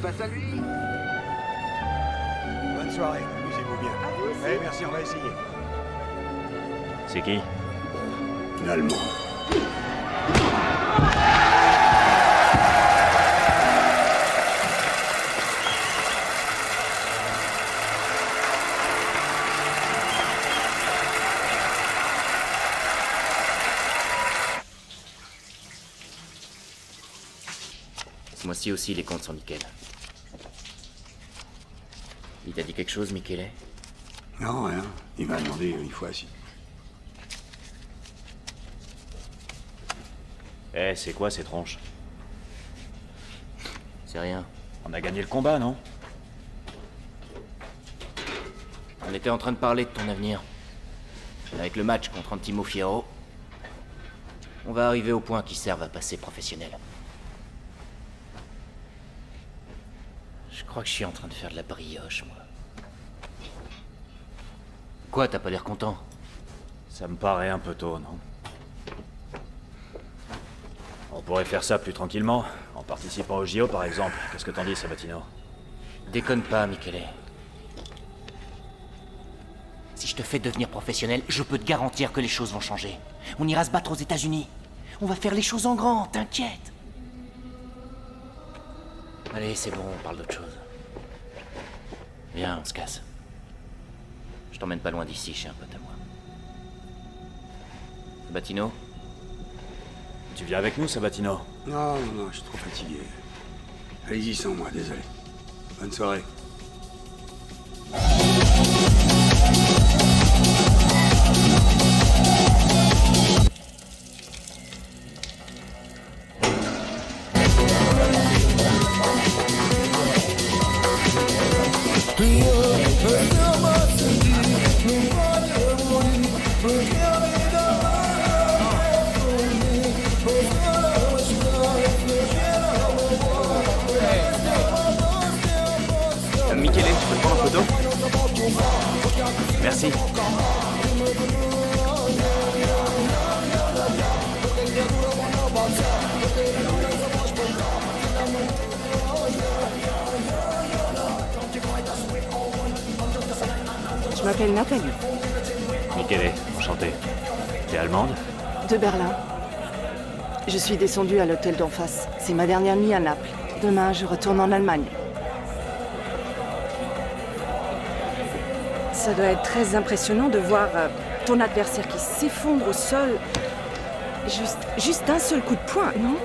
Face à lui. Bonne soirée, amusez-vous bien. Ouais, merci, on va essayer. C'est qui? Une Allemande. Ce mois-ci aussi, les comptes sont nickel. Il t'a dit quelque chose, Michele? Non, rien. Il m'a demandé une fois assis. Eh, c'est quoi ces tronches? C'est rien. On a gagné le combat, non? On était en train de parler de ton avenir. Avec le match contre Antimo Fierro, on va arriver au point qui serve à passer professionnel. Je crois que je suis en train de faire de la brioche, moi. Quoi, t'as pas l'air content? Ça me paraît un peu tôt, non? On pourrait faire ça plus tranquillement, en participant au JO par exemple. Qu'est-ce que t'en dis, Sabatino? Déconne pas, Michele. Si je te fais devenir professionnel, je peux te garantir que les choses vont changer. On ira se battre aux États-Unis. On va faire les choses en grand, t'inquiète. Allez, c'est bon, on parle d'autre chose. Viens, on se casse. Je t'emmène pas loin d'ici, chez un pote à moi. Sabatino? Tu viens avec nous, Sabatino? Non, je suis trop fatigué. Allez-y sans moi, désolé. Bonne soirée. Michele, tu peux prendre en photo? Merci. Je m'appelle Nathalie, Michele, enchanté. T'es allemande? de Berlin. Je suis descendue à l'hôtel d'en face. C'est ma dernière nuit à Naples. Demain, je retourne en Allemagne. Ça doit être très impressionnant de voir ton adversaire qui s'effondre au sol. Juste un seul coup de poing, non?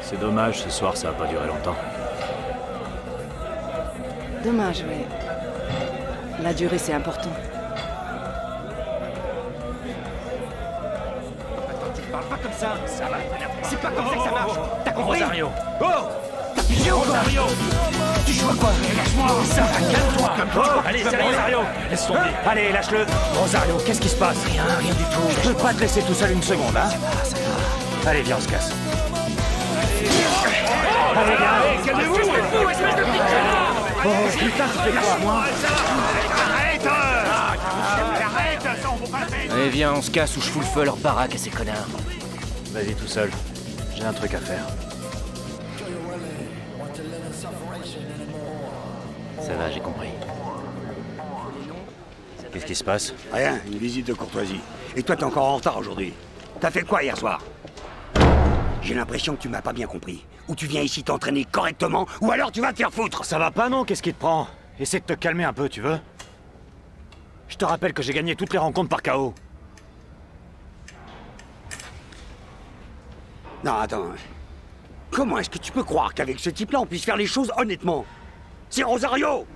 C'est dommage, ce soir ça a pas duré longtemps. Dommage, oui. La durée, c'est important. comme ça. Ça va. C'est pas comme ça que ça marche. T'as compris? Rosario. Oh! T'as pigé ou quoi? Tu joues à quoi? Lâche-moi. Ça va, calme-toi. Allez, sérieux, Rosario. Laisse tomber. Allez, lâche-le. Rosario, qu'est-ce qui se passe? Rien du tout. Je peux pas te laisser tout seul une seconde, hein? Allez, viens, on se casse. Allez, viens. Calmez-vous. Espèce de petit connard. Oh, putain, tu fais quoi? Arrête! Allez, viens, on se casse ou je fous le feu à leur baraque à ces connards. Vas-y tout seul. J'ai un truc à faire. Ça va, j'ai compris. Qu'est-ce qui se passe? Rien, une visite de courtoisie. Et toi, t'es encore en retard aujourd'hui. T'as fait quoi hier soir? J'ai l'impression que tu m'as pas bien compris. Ou tu viens ici t'entraîner correctement, ou alors tu vas te faire foutre. Ça va pas, non? Qu'est-ce qui te prend? Essaie de te calmer un peu, tu veux? Je te rappelle que j'ai gagné toutes les rencontres par KO. Non, attends. Comment est-ce que tu peux croire qu'avec ce type-là, on puisse faire les choses honnêtement? C'est Rosario!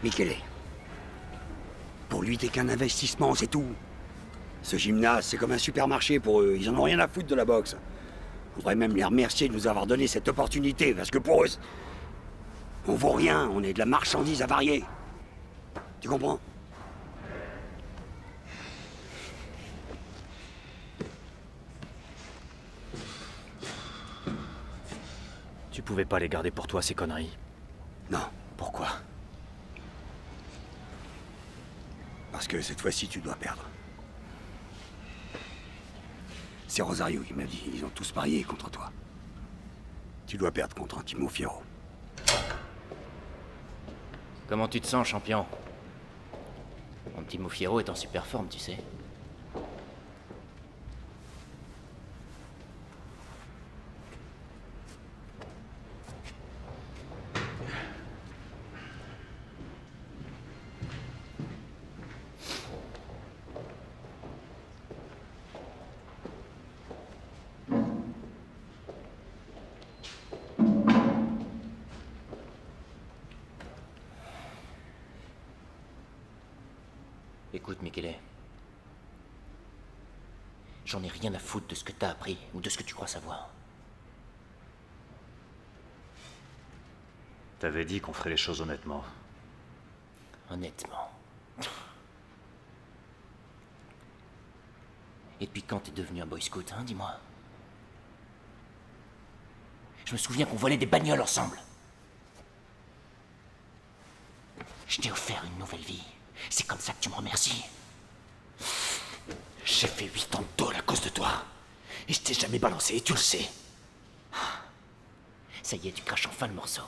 Michele. Pour lui, t'es qu'un investissement, c'est tout. Ce gymnase, c'est comme un supermarché pour eux. Ils en ont rien à foutre de la boxe. On devrait même les remercier de nous avoir donné cette opportunité, parce que pour eux, on vaut rien, on est de la marchandise avariée. Tu comprends? Tu pouvais pas les garder pour toi, ces conneries. Non. Pourquoi? Parce que cette fois-ci, tu dois perdre. C'est Rosario qui m'a dit, ils ont tous parié contre toi. Tu dois perdre contre Timo Fierro. Comment tu te sens, champion? Mon Timo Fierro est en super forme, tu sais. Écoute, Michele. J'en ai rien à foutre de ce que t'as appris ou de ce que tu crois savoir. T'avais dit qu'on ferait les choses honnêtement. Honnêtement. Et depuis quand t'es devenu un boy scout, hein, dis-moi? Je me souviens qu'on volait des bagnoles ensemble. Je t'ai offert une nouvelle vie. C'est comme ça que tu me remercies. J'ai fait 8 ans de tôle à cause de toi. Et je t'ai jamais balancé, et tu le sais. Ça y est, tu craches enfin le morceau.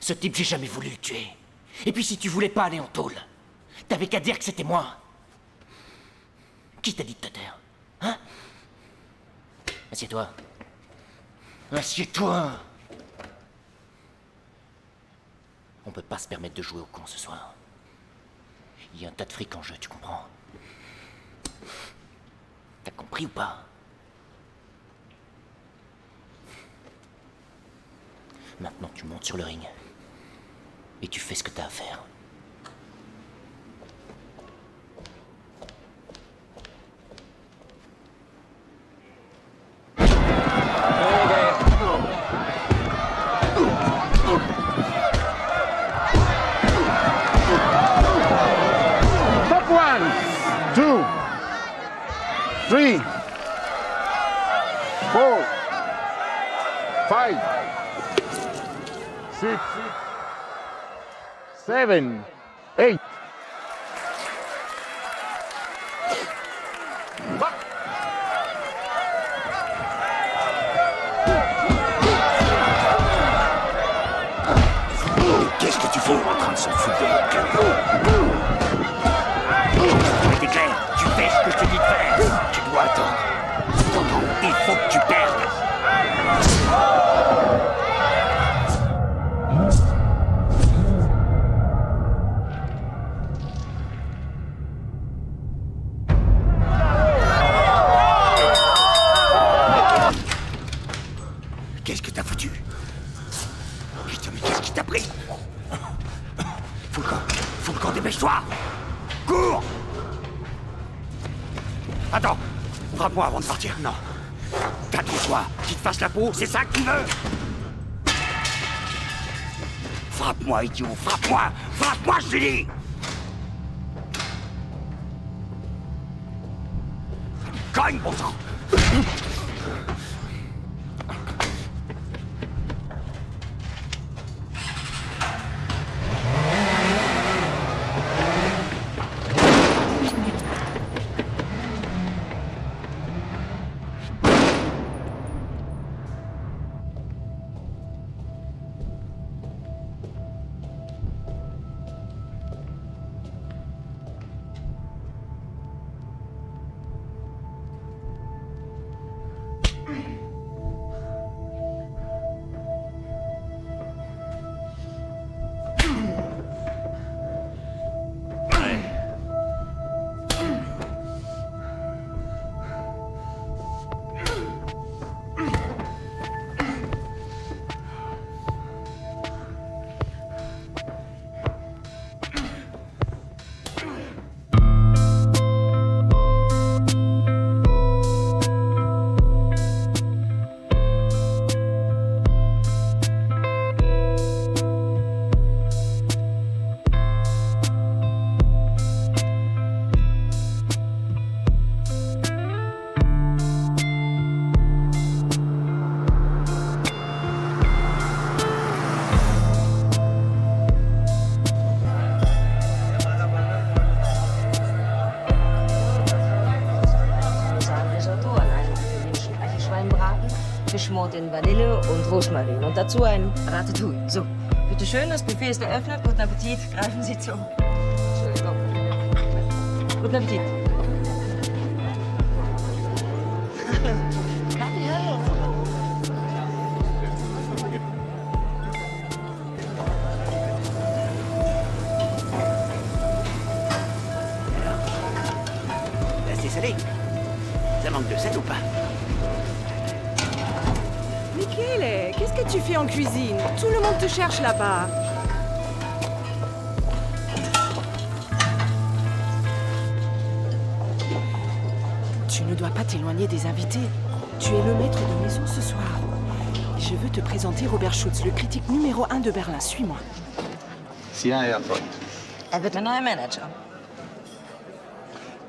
Ce type, j'ai jamais voulu le tuer. Et puis si tu voulais pas aller en tôle, t'avais qu'à dire que c'était moi. Qui t'a dit de te taire? Hein? Assieds-toi. Assieds-toi. On peut pas se permettre de jouer au con ce soir. Il y a un tas de fric en jeu, tu comprends? T'as compris ou pas? Maintenant, tu montes sur le ring. Et tu fais ce que t'as à faire. Top 1, 2, 3, 4, 5, 6, 7, 8. Qu'est-ce que tu fais? En train de s'en foutre de notre gueule. C'est clair, tu fais ce que je te dis de faire. Tu dois attendre. Cependant, il faut que tu perdes. Qu'est-ce que t'as foutu? Putain, mais qu'est-ce qui t'a Fous le camp, dépêche-toi! Cours! Attends! Frappe-moi avant de partir. Non. Calme-toi. Qu'il te fasse la peau, c'est ça que tu veux? Frappe-moi, idiot! Frappe-moi! Frappe-moi, je te dis! Cogne, bon sang! Fischmord in Vanille und Rosmarin. Und dazu ein Ratatouille. So, bitte schön, das Buffet ist eröffnet. Guten Appetit. Greifen Sie zu. Entschuldigung. Guten Appetit. Kaffee, hallo. C'est salé. Ça manque de sel ou pas? Michele, qu'est-ce que tu fais en cuisine? Tout le monde te cherche là-bas. Tu ne dois pas t'éloigner des invités. Tu es le maître de maison ce soir. Je veux te présenter Robert Schutz, le critique numéro 1 de Berlin. Suis-moi. Sehr erfreut. Wird mein neuer Manager.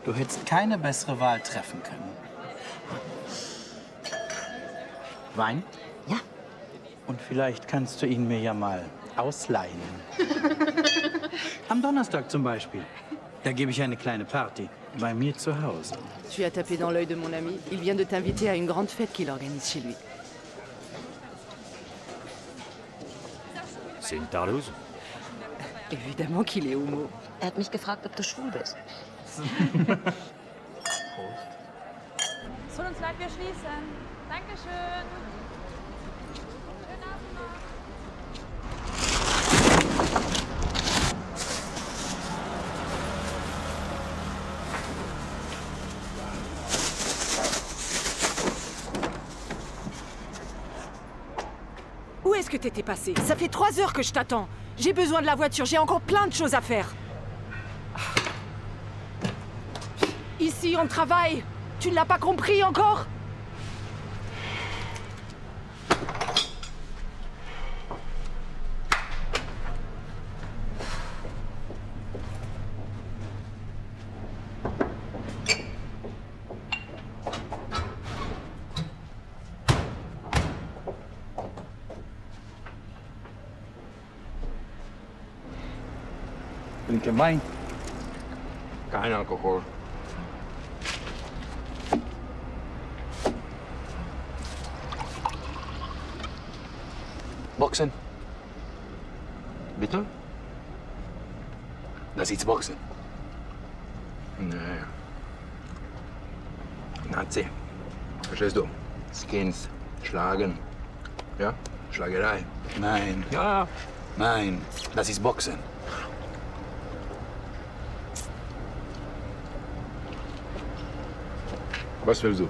Du hättest keine bessere Wahl treffen können. Wein? Ja. Und vielleicht kannst du ihn mir ja mal ausleihen. Am Donnerstag zum Beispiel. Da gebe ich eine kleine Party. Bei mir zu Hause. Tu as tapé dans l'œil de mon ami. Il vient de t'inviter à une grande fête qu'il organise chez lui. C'est une tarlouse? Évidemment qu'il est homo. Hat mich gefragt, ob du schwul bist. Es tut uns leid, wir schließen. Dankeschön. Schönen Abend noch. Où est-ce que t'étais passé? Ça fait 3 heures que je t'attends. J'ai besoin de la voiture, j'ai encore plein de choses à faire. Ici, on travaille. Tu ne l'as pas compris encore? Trinken Wein. Kein Alkohol. Boxen. Bitte? Das ist Boxen. Nee. Nazi. Verstehst du? Skins. Schlagen. Ja? Schlagerei. Nein. Ja. Nein. Das ist Boxen. Was willst du?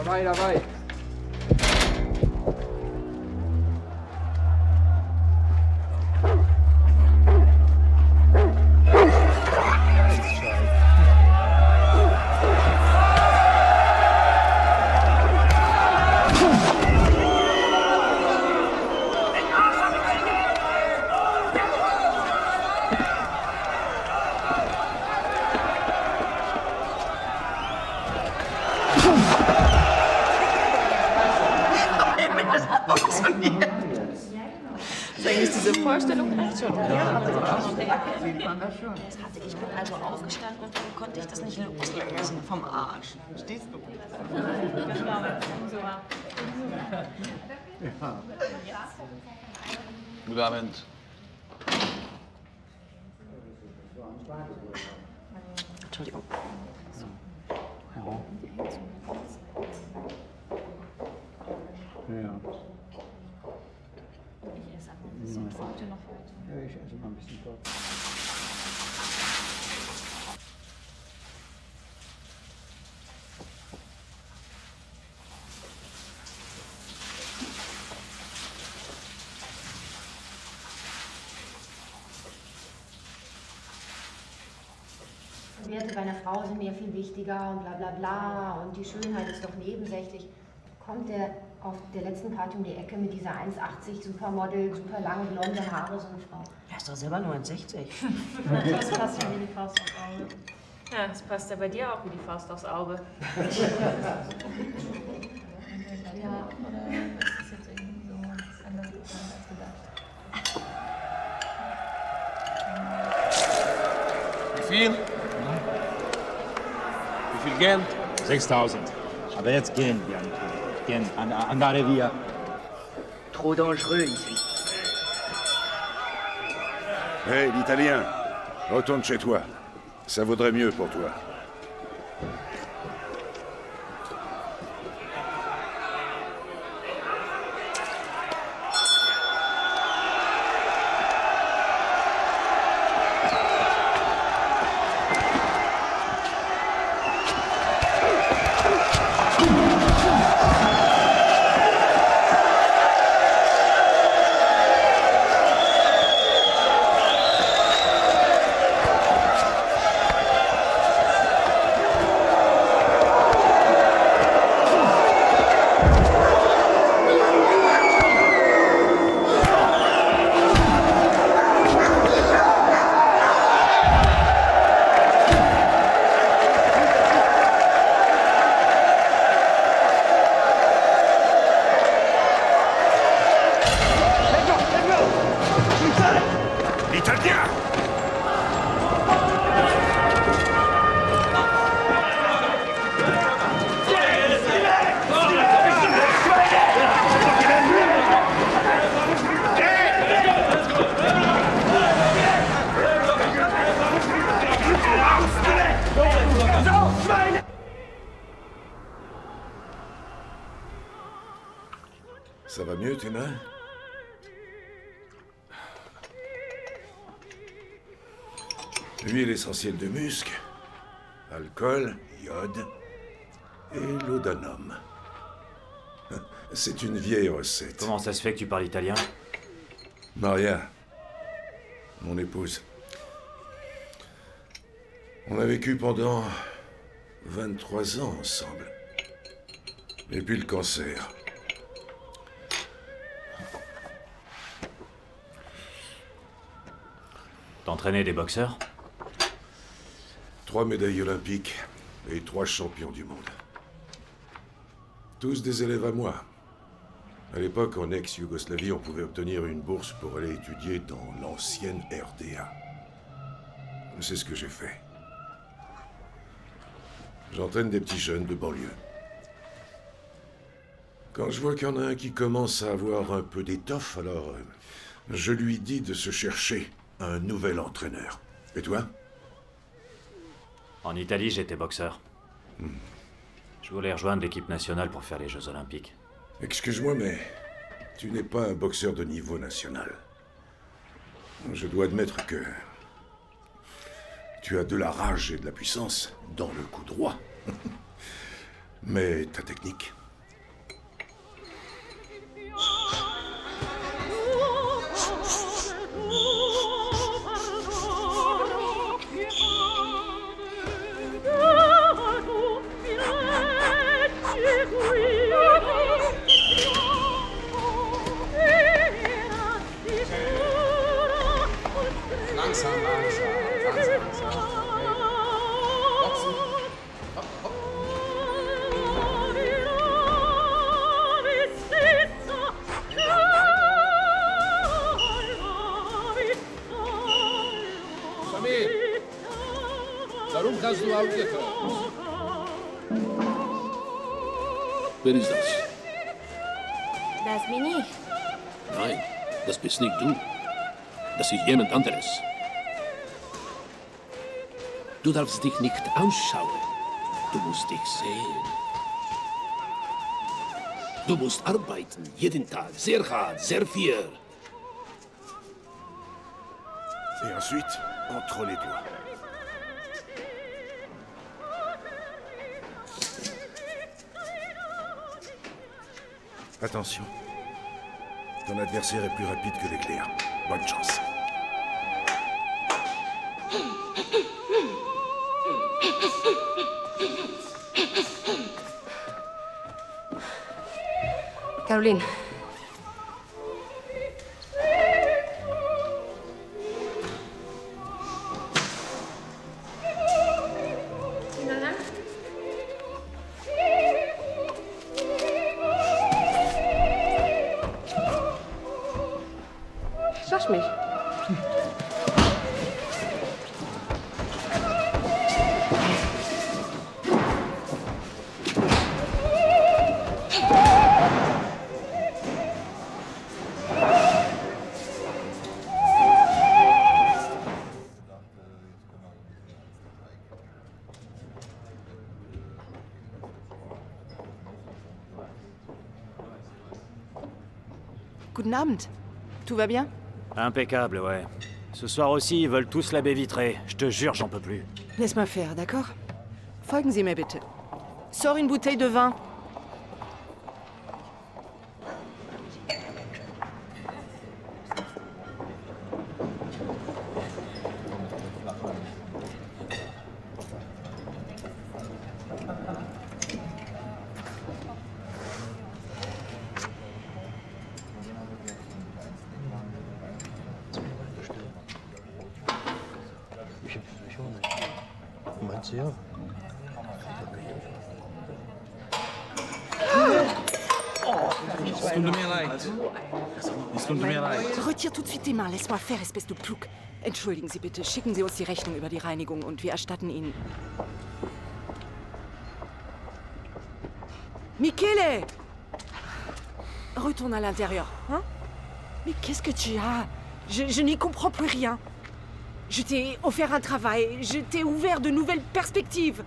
Vai, vai. Ist eigentlich diese Vorstellung echt schon? Ja, ich bin also aufgestanden und dann konnte ich das nicht loslassen vom Arsch. Verstehst du? Guten Abend. Entschuldigung. Ja. Ich esse aber ein bisschen. Fahrt ihr noch weiter? Ja, ich esse mal ein bisschen dort. Werte bei einer Frau sind mir viel wichtiger und bla bla bla und die Schönheit ist doch nebensächlich. Kommt der auf der letzten Party um die Ecke mit dieser 1,80 Supermodel, super lange blonde Haare, so eine Frau. Er ist doch selber nur 1,60. Das passt ja wie die Faust aufs Auge. Ja, das passt ja bei dir auch wie die Faust aufs Auge. Ja, oder ist das jetzt irgendwie so anders geplant als gedacht? Wie viel? Wie viel Geld? 6.000. Aber jetzt gehen wir. Gehen an der Revier. Trop dangereux ici. Hé, l'Italien, retourne chez toi. Ça vaudrait mieux pour toi. Ça va mieux, tes mains? Huile essentielle de musc, alcool, iode et laudanum. C'est une vieille recette. Comment ça se fait que tu parles italien? Maria, mon épouse. On a vécu pendant 23 ans ensemble. Et puis le cancer. T'entraînais des boxeurs? 3 médailles olympiques et 3 champions du monde. Tous des élèves à moi. À l'époque, en ex-Yougoslavie, on pouvait obtenir une bourse pour aller étudier dans l'ancienne RDA. C'est ce que j'ai fait. J'entraîne des petits jeunes de banlieue. Quand je vois qu'il y en a un qui commence à avoir un peu d'étoffe, alors je lui dis de se chercher un nouvel entraîneur. Et toi? En Italie, j'étais boxeur. Je voulais rejoindre l'équipe nationale pour faire les Jeux Olympiques. Excuse-moi, mais tu n'es pas un boxeur de niveau national. Je dois admettre que tu as de la rage et de la puissance dans le coup droit. Mais ta technique? Langsam, langsam. Boxen. Hopp, hopp. Samir, warum kannst du aufgehört? Wer ist das? Das bin ich. Nein, das bist nicht du. Das ist jemand anderes. Du darfst dich nicht ausschauen. Du musst dich sehen. Du musst arbeiten, jeden Tag, sehr hart, sehr viel. Et ensuite, entre les doigts. Attention. Ton adversaire est plus rapide que l'éclair. Bonne chance. Caroline. Cherche mich. Guten Abend. Tout va bien? Impeccable, ouais. Ce soir aussi, ils veulent tous la baie vitrée. Je te jure, j'en peux plus. Laisse-moi faire, d'accord? Folgen Sie mir bitte. Sors une bouteille de vin. Meinst du ja? Es tut mir leid. Es tut mir leid. Retire tout de suite tes mains. Laisse-moi faire, espèce de plouc. Entschuldigen Sie bitte. Schicken Sie uns die Rechnung über die Reinigung und wir erstatten Ihnen... Michele! Retourne à l'intérieur, hein? Mais qu'est-ce que tu as? Je n'y comprends plus rien. Je t'ai offert un travail, je t'ai ouvert de nouvelles perspectives.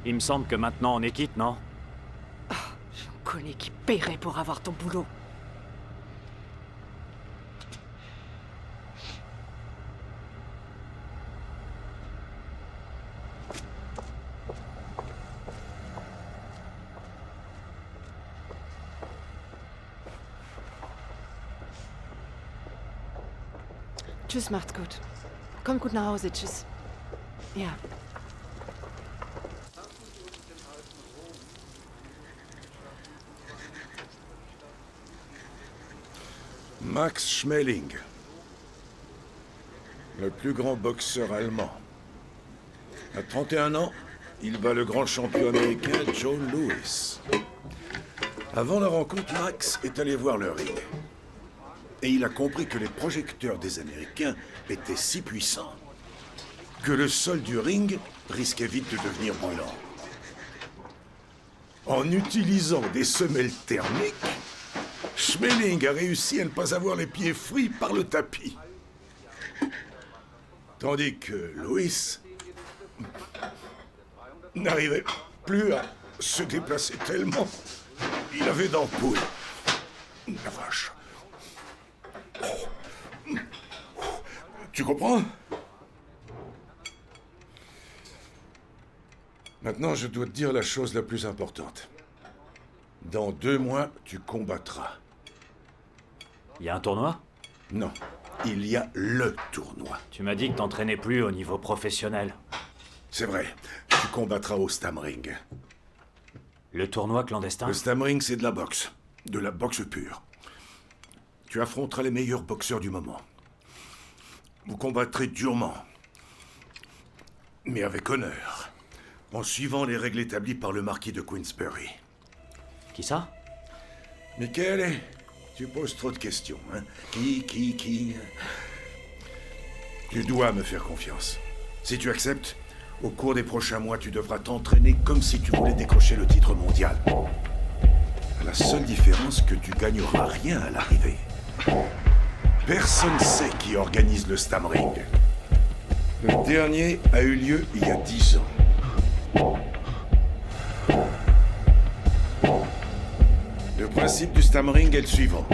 Il me semble que maintenant on est quitte, non? Je connais qui paierait pour avoir ton boulot. Tschüss, macht's gut. Kommt gut nach Hause, tschüss. Ja. Max Schmeling, le plus grand boxeur allemand. À 31 ans, il bat le grand champion américain Joe Louis. Avant la rencontre, Max est allé voir le ring. Et il a compris que les projecteurs des Américains étaient si puissants que le sol du ring risquait vite de devenir brûlant. En utilisant des semelles thermiques, Schmeling a réussi à ne pas avoir les pieds frits par le tapis. Tandis que Louis n'arrivait plus à se déplacer tellement il avait d'ampoules. La vache. Tu comprends? Maintenant, je dois te dire la chose la plus importante. Dans 2 mois, tu combattras. Il y a un tournoi? Non, il y a le tournoi. Tu m'as dit que t'entraînais plus au niveau professionnel. C'est vrai, tu combattras au Stamring. Le tournoi clandestin? Le Stamring, c'est de la boxe pure. Tu affronteras les meilleurs boxeurs du moment. Vous combattrez durement, mais avec honneur, en suivant les règles établies par le marquis de Queensberry. Qui ça? Michele, tu poses trop de questions, hein? Qui? Tu dois me faire confiance. Si tu acceptes, au cours des prochains mois, tu devras t'entraîner comme si tu voulais décrocher le titre mondial. La seule différence, que tu gagneras rien à l'arrivée. Personne ne sait qui organise le Stamring. Le dernier a eu lieu il y a 10 ans. Le principe du Stamring est le suivant.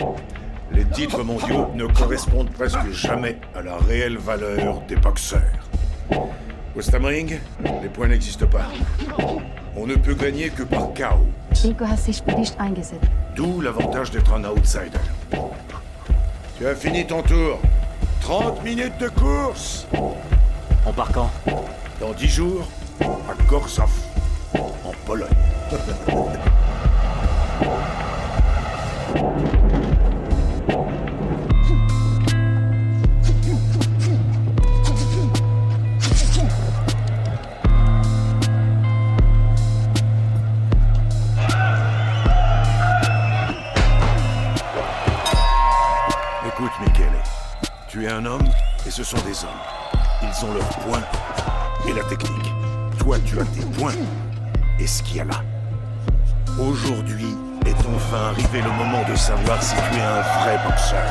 Les titres mondiaux ne correspondent presque jamais à la réelle valeur des boxeurs. Au Stamring, les points n'existent pas. On ne peut gagner que par KO. Nico hat sich für dich eingesetzt. D'où l'avantage d'être un outsider. Tu as fini ton tour. 30 minutes de course. On part quand? Dans 10 jours, à Gorzów, en Pologne. Écoute, Michele, tu es un homme et ce sont des hommes. Ils ont leurs points et la technique. Toi, tu as tes points et ce qu'il y a là. Aujourd'hui est enfin arrivé le moment de savoir si tu es un vrai boxeur.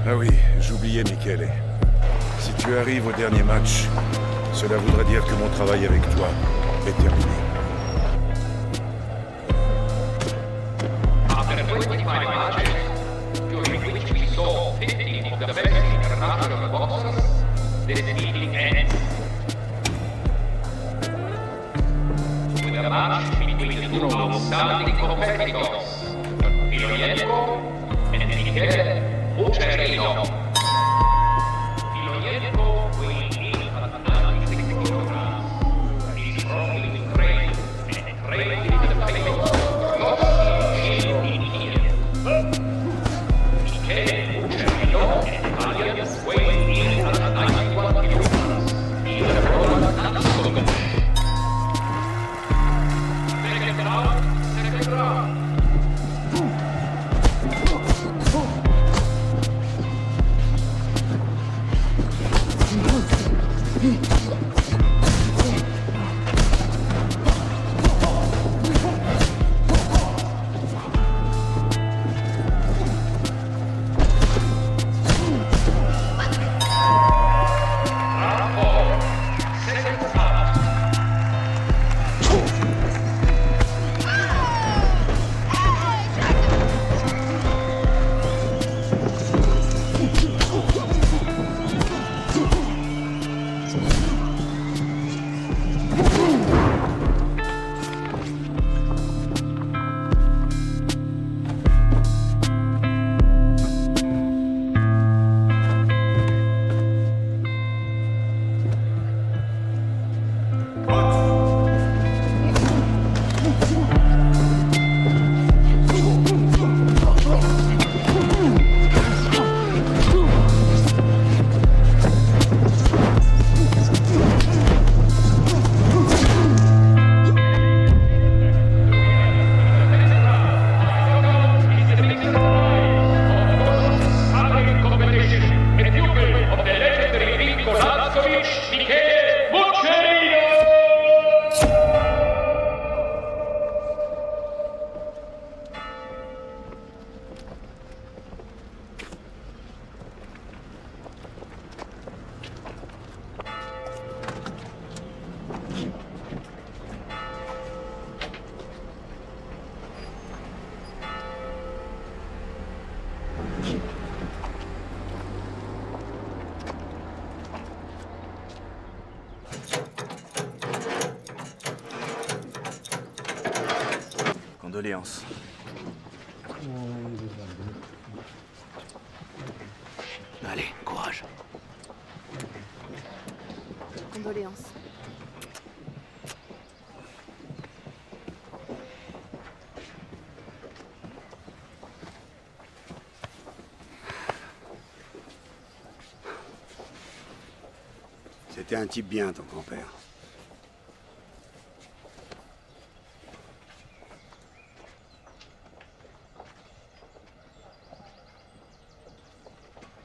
Ah oui, j'oubliais, Michele. Si tu arrives au dernier match, cela voudrait dire que mon travail avec toi est terminé. After 25 matches, during which we saw 15 of the best international boxers, this meeting ends with a match between two outstanding competitors, Filoyenko and Michele Uccerino. Filoyenko weighing in at 96 kilograms, is strongly trained and trained in the famous Michele Uccerino, an Italian, weighing in at 91 kilograms, is a Roland Atkinson. Second round. Condoléances. Allez, courage. Condoléances. C'était un type bien, ton grand-père.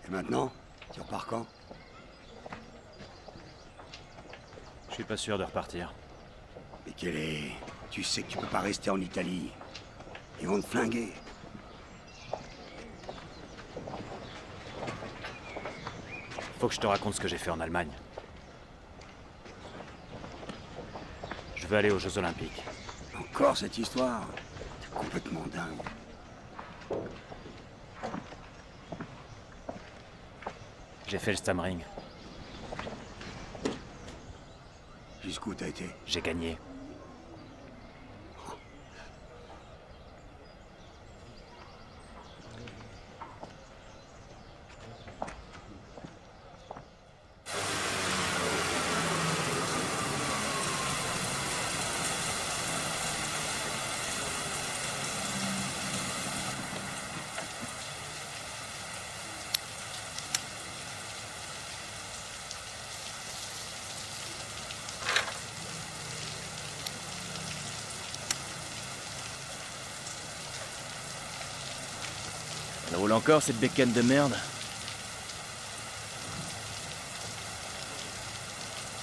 Et maintenant, tu repars quand? Je suis pas sûr de repartir. Mais tu sais que tu peux pas rester en Italie. Ils vont te flinguer. Faut que je te raconte ce que j'ai fait en Allemagne. Je veux aller aux Jeux Olympiques. Encore cette histoire? T'es complètement dingue. J'ai fait le Stammring. Jusqu'où t'as été? J'ai gagné. Elle roule encore, cette bécane de merde.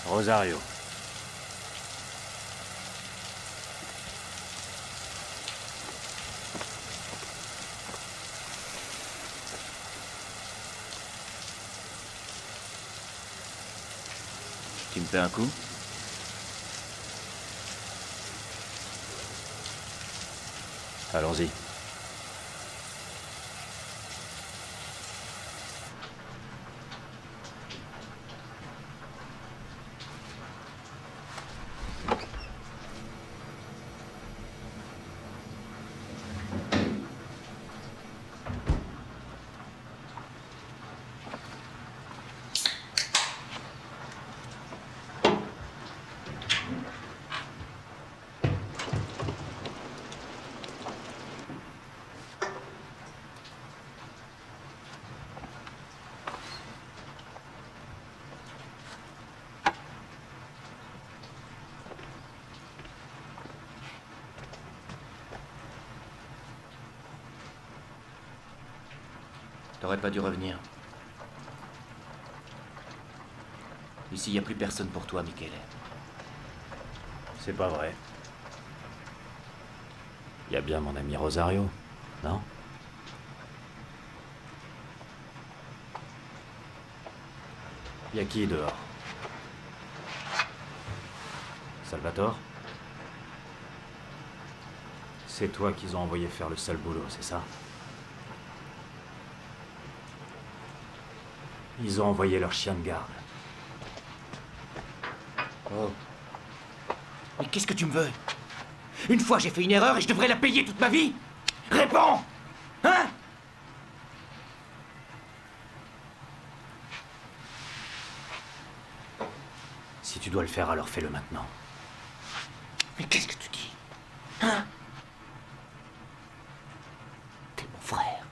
Rosario. Tu me fais un coup? Allons-y. T'aurais pas dû revenir. Ici, y a plus personne pour toi, Michele. C'est pas vrai. Y a bien mon ami Rosario, non? Y a qui dehors? Salvatore? C'est toi qu'ils ont envoyé faire le sale boulot, c'est ça? Ils ont envoyé leur chien de garde. Oh. Mais qu'est-ce que tu me veux? Une fois, j'ai fait une erreur et je devrais la payer toute ma vie? Réponds! Hein? Si tu dois le faire, alors fais-le maintenant. Mais qu'est-ce que tu dis? Hein? T'es mon frère.